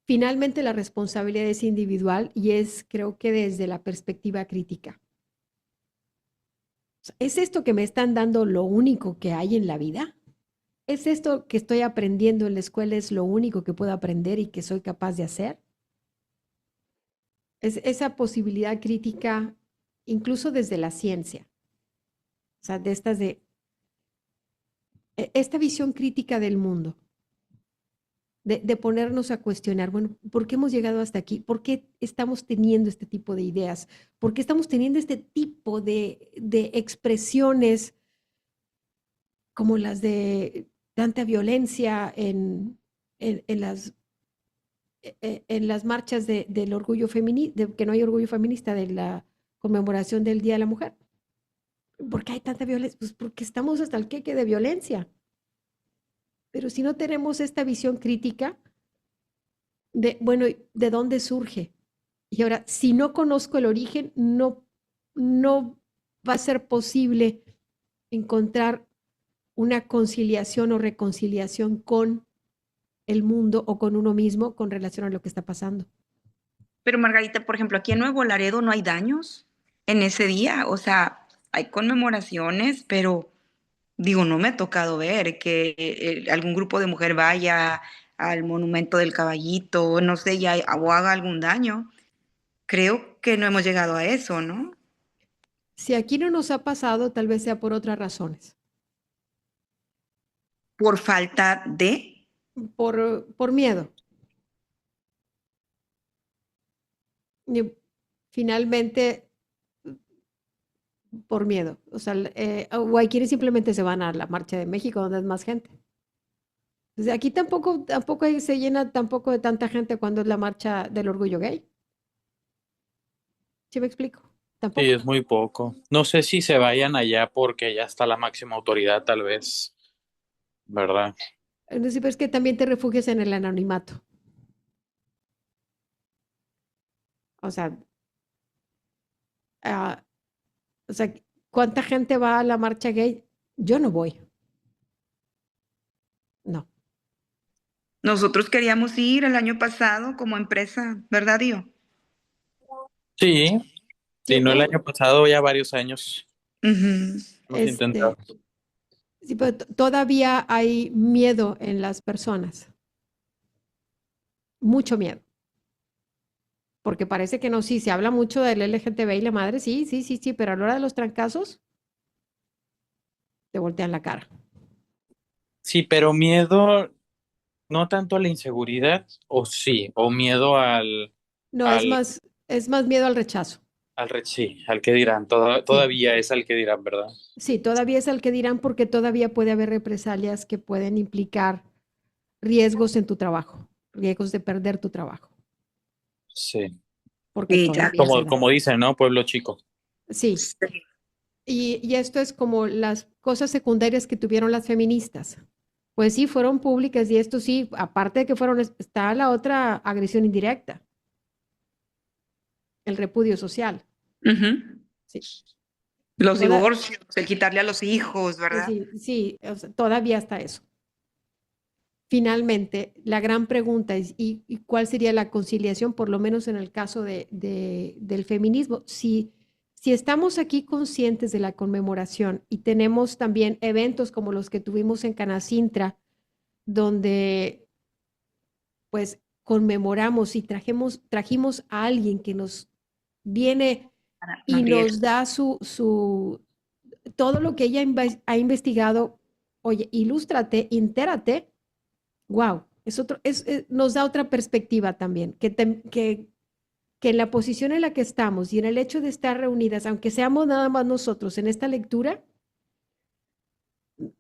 finalmente la responsabilidad es individual y es, creo que desde la perspectiva crítica. ¿Es esto que me están dando lo único que hay en la vida? ¿Es esto que estoy aprendiendo en la escuela es lo único que puedo aprender y que soy capaz de hacer? Es esa posibilidad crítica, incluso desde la ciencia. O sea, esta visión crítica del mundo, de ponernos a cuestionar, bueno, ¿por qué hemos llegado hasta aquí? ¿Por qué estamos teniendo este tipo de ideas? ¿Por qué estamos teniendo este tipo de expresiones como las de tanta violencia en las marchas del orgullo feminista, de que no hay orgullo feminista, de la conmemoración del Día de la Mujer? ¿Por qué hay tanta violencia? Pues porque estamos hasta el queque de violencia. Pero si no tenemos esta visión crítica de, bueno, ¿de dónde surge? Y ahora, si no conozco el origen, no va a ser posible encontrar una conciliación o reconciliación con el mundo o con uno mismo con relación a lo que está pasando. Pero Margarita, por ejemplo, aquí en Nuevo Laredo no hay daños en ese día. O sea, hay conmemoraciones, pero digo, no me ha tocado ver que algún grupo de mujer vaya al monumento del caballito, no sé, ya, o haga algún daño. Creo que no hemos llegado a eso, ¿no? Si aquí no nos ha pasado, tal vez sea por otras razones. Por falta de... Por miedo. Y finalmente, por miedo. O sea, o hay quienes simplemente se van a la Marcha de México, donde es más gente. Desde aquí tampoco se llena tampoco de tanta gente cuando es la marcha del orgullo gay. ¿Sí me explico? Sí, Tampoco. es muy poco. No sé si se vayan allá porque ya está la máxima autoridad, tal vez, ¿verdad? Entonces, pero es que también te refugias en el anonimato. O sea, ah, o sea, ¿cuánta gente va a la marcha gay? Yo no voy. No. Nosotros queríamos ir el año pasado como empresa, ¿verdad, Dio? Sí, Sí, y no el año pasado, ya varios años Ujú. hemos intentado. este, sí, pero todavía hay miedo en las personas. Mucho miedo. Porque parece que no, sí, se habla mucho del LGTB y la madre, sí, sí, sí, sí, pero a la hora de los trancazos, te voltean la cara. Sí, pero miedo, no tanto a la inseguridad, o sí, o miedo No, al, es más miedo al rechazo. sí, al que dirán, Sí, todavía es al que dirán, ¿verdad? sí, todavía es al que dirán porque todavía puede haber represalias que pueden implicar riesgos en tu trabajo, riesgos de perder tu trabajo, Sí, porque Sí, ya. todavía se da. como dicen, ¿no? Pueblo chico. Sí, y esto es como las cosas secundarias que tuvieron las feministas. Pues sí, fueron públicas y esto sí, aparte de que fueron, está la otra agresión indirecta, el repudio social. Ujú. Sí, Los toda, divorcios, el quitarle a los hijos, ¿verdad? sí, sí, o sea, todavía está eso. Finalmente, la gran pregunta es, ¿y cuál sería la conciliación, por lo menos en el caso del feminismo? Si estamos aquí conscientes de la conmemoración y tenemos también eventos como los que tuvimos en Canacintra, donde pues conmemoramos y trajimos a alguien que nos viene y Gabriel. nos da todo lo que ella ha investigado. Oye, ilústrate, entérate. Wow, nos da otra perspectiva también, que en la posición en la que estamos y en el hecho de estar reunidas, aunque seamos nada más nosotros en esta lectura,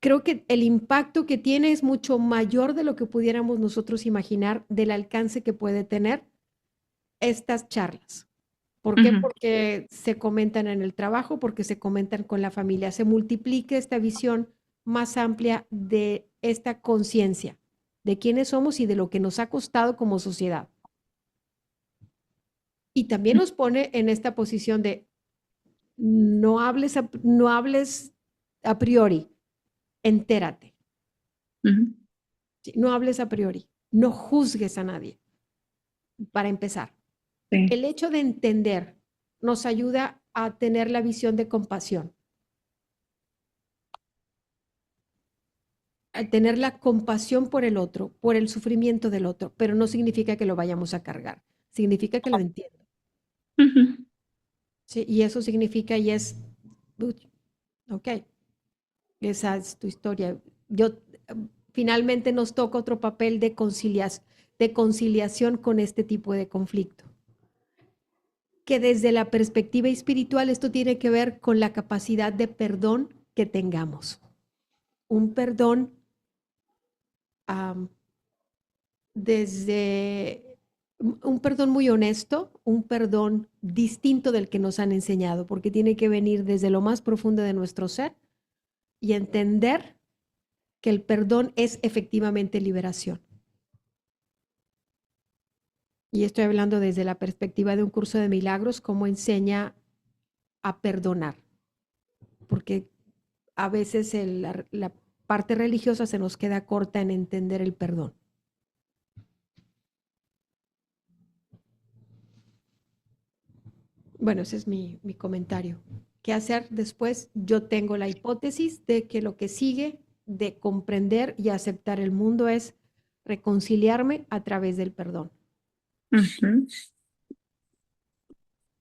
creo que el impacto que tiene es mucho mayor de lo que pudiéramos nosotros imaginar del alcance que puede tener estas charlas. ¿Por qué? Ujú. Porque se comentan en el trabajo, porque se comentan con la familia, se multiplica esta visión más amplia de esta conciencia, de quiénes somos y de lo que nos ha costado como sociedad. Y también nos pone en esta posición de no hables a priori, entérate. Ujú. ¿Sí? No hables a priori, no juzgues a nadie, para empezar. Sí. El hecho de entender nos ayuda a tener la visión de compasión, a tener la compasión por el otro, por el sufrimiento del otro, pero no significa que lo vayamos a cargar, significa que lo entiendo. Ujú. ¿Sí? Y eso significa y es, ok, esa es tu historia. Yo finalmente nos toca otro papel de conciliación con este tipo de conflicto. Que desde la perspectiva espiritual esto tiene que ver con la capacidad de perdón que tengamos. Un perdón um, desde un perdón muy honesto, un perdón distinto del que nos han enseñado, porque tiene que venir desde lo más profundo de nuestro ser y entender que el perdón es efectivamente liberación. Y estoy hablando desde la perspectiva de un curso de milagros, cómo enseña a perdonar, porque a veces la parte religiosa se nos queda corta en entender el perdón. Bueno, ese es mi comentario. ¿Qué hacer después? Yo tengo la hipótesis de que lo que sigue de comprender y aceptar el mundo es reconciliarme a través del perdón. Ujú.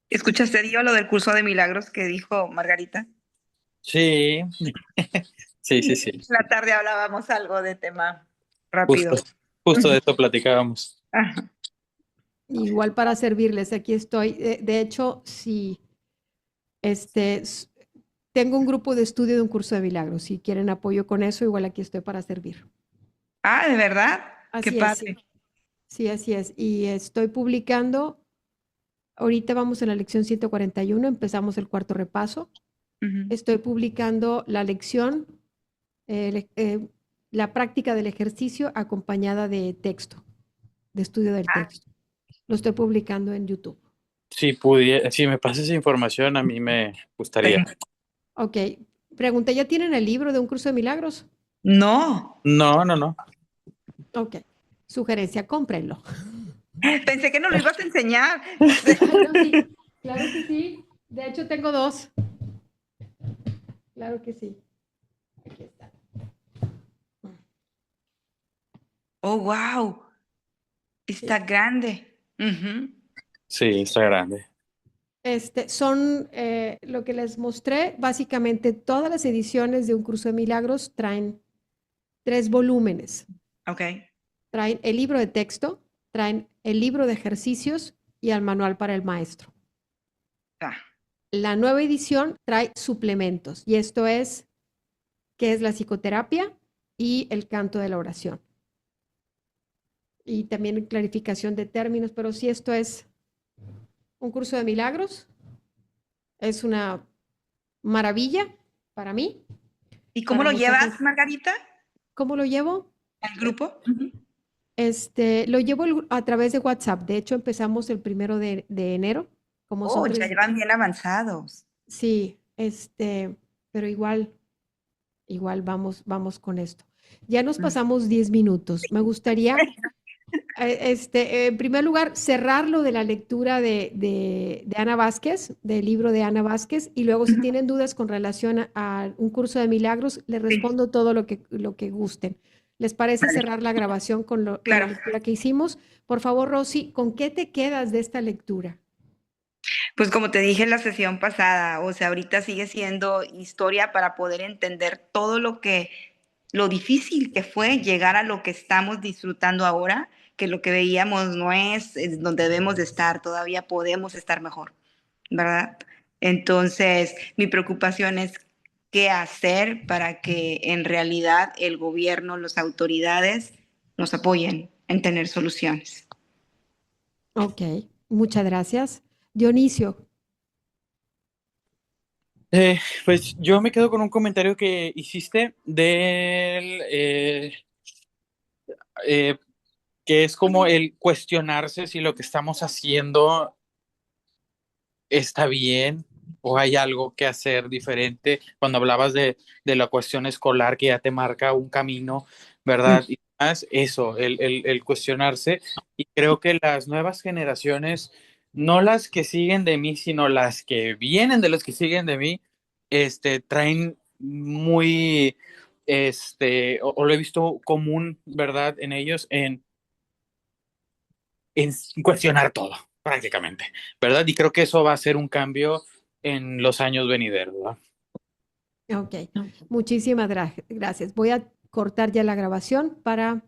¿Escuchaste, Dio, lo del curso de milagros que dijo Margarita? Sí, sí, Y sí, en sí. la tarde hablábamos algo de tema Justo, rápido. justo de Ujú. esto platicábamos. Ajá. Igual para servirles, aquí estoy. De hecho, si este, tengo un grupo de estudio de un curso de milagros, si quieren apoyo con eso, igual aquí estoy para servir. Ah, ¿de verdad? Qué Así es, sí. padre. Sí, así es. Y estoy publicando. Ahorita vamos en la lección 141, empezamos el cuarto repaso. Ujú. Estoy publicando la lección, la práctica del ejercicio acompañada de texto, de estudio del Ah, texto. Lo estoy publicando en YouTube. Si me pasas esa información, a mí me sí. gustaría. Ok, pregunté, ¿ya tienen el libro de un curso de milagros? No, No, no, no. Ok, sugerencia, cómprenlo. pensé que no lo ibas a enseñar. No, sí, claro que sí. De hecho, tengo dos. Claro que sí. Aquí está. Oh, wow, Sí. está grande. Ujú. Sí, está grande. Son lo que les mostré. Básicamente, todas las ediciones de Un Curso de Milagros traen 3 volúmenes. Ok. Traen el libro de texto, traen el libro de ejercicios y el manual para el maestro. Ah, La nueva edición trae suplementos y esto es qué es la psicoterapia y el canto de la oración. Y también clarificación de términos, pero si esto es un curso de milagros, es una maravilla para mí, ¿y cómo para lo mucha llevas, gente. Margarita? ¿Cómo lo llevo? ¿Al grupo? Ujú. Lo llevo a través de WhatsApp. De hecho, empezamos el 1 de enero. Como son Oh, ya 3, llevan bien avanzados. sí, pero igual vamos con esto. Ya nos Mm. pasamos 10 minutos. Me gustaría, en primer lugar, cerrar lo de la lectura de Ana Vázquez, del libro de Ana Vázquez, y luego si Ujú. tienen dudas con relación a un curso de milagros, les Sí, respondo todo lo que gusten. ¿Les parece vale, cerrar la grabación con la claro. lectura que hicimos? Por favor, Rosy, ¿con qué te quedas de esta lectura? Pues como te dije en la sesión pasada, o sea, ahorita sigue siendo historia para poder entender todo lo difícil que fue llegar a lo que estamos disfrutando ahora, que lo que veíamos no es donde debemos de estar, todavía podemos estar mejor, ¿verdad? Entonces, mi preocupación es qué hacer para que en realidad el gobierno, las autoridades nos apoyen en tener soluciones. Ok, muchas gracias. Dionisio, Pues yo me quedo con un comentario que hiciste eh, que es como el cuestionarse si lo que estamos haciendo está bien o hay algo que hacer diferente. Cuando hablabas de la cuestión escolar que ya te marca un camino, ¿verdad? Y más eso, el cuestionarse. Y creo que las nuevas generaciones, no las que siguen de mí, sino las que vienen de los que siguen de mí, traen muy, o lo he visto común, ¿verdad? En ellos, en cuestionar todo, prácticamente, ¿verdad? Y creo que eso va a ser un cambio en los años venideros, ¿verdad? ok, muchísimas gracias. Voy a cortar ya la grabación para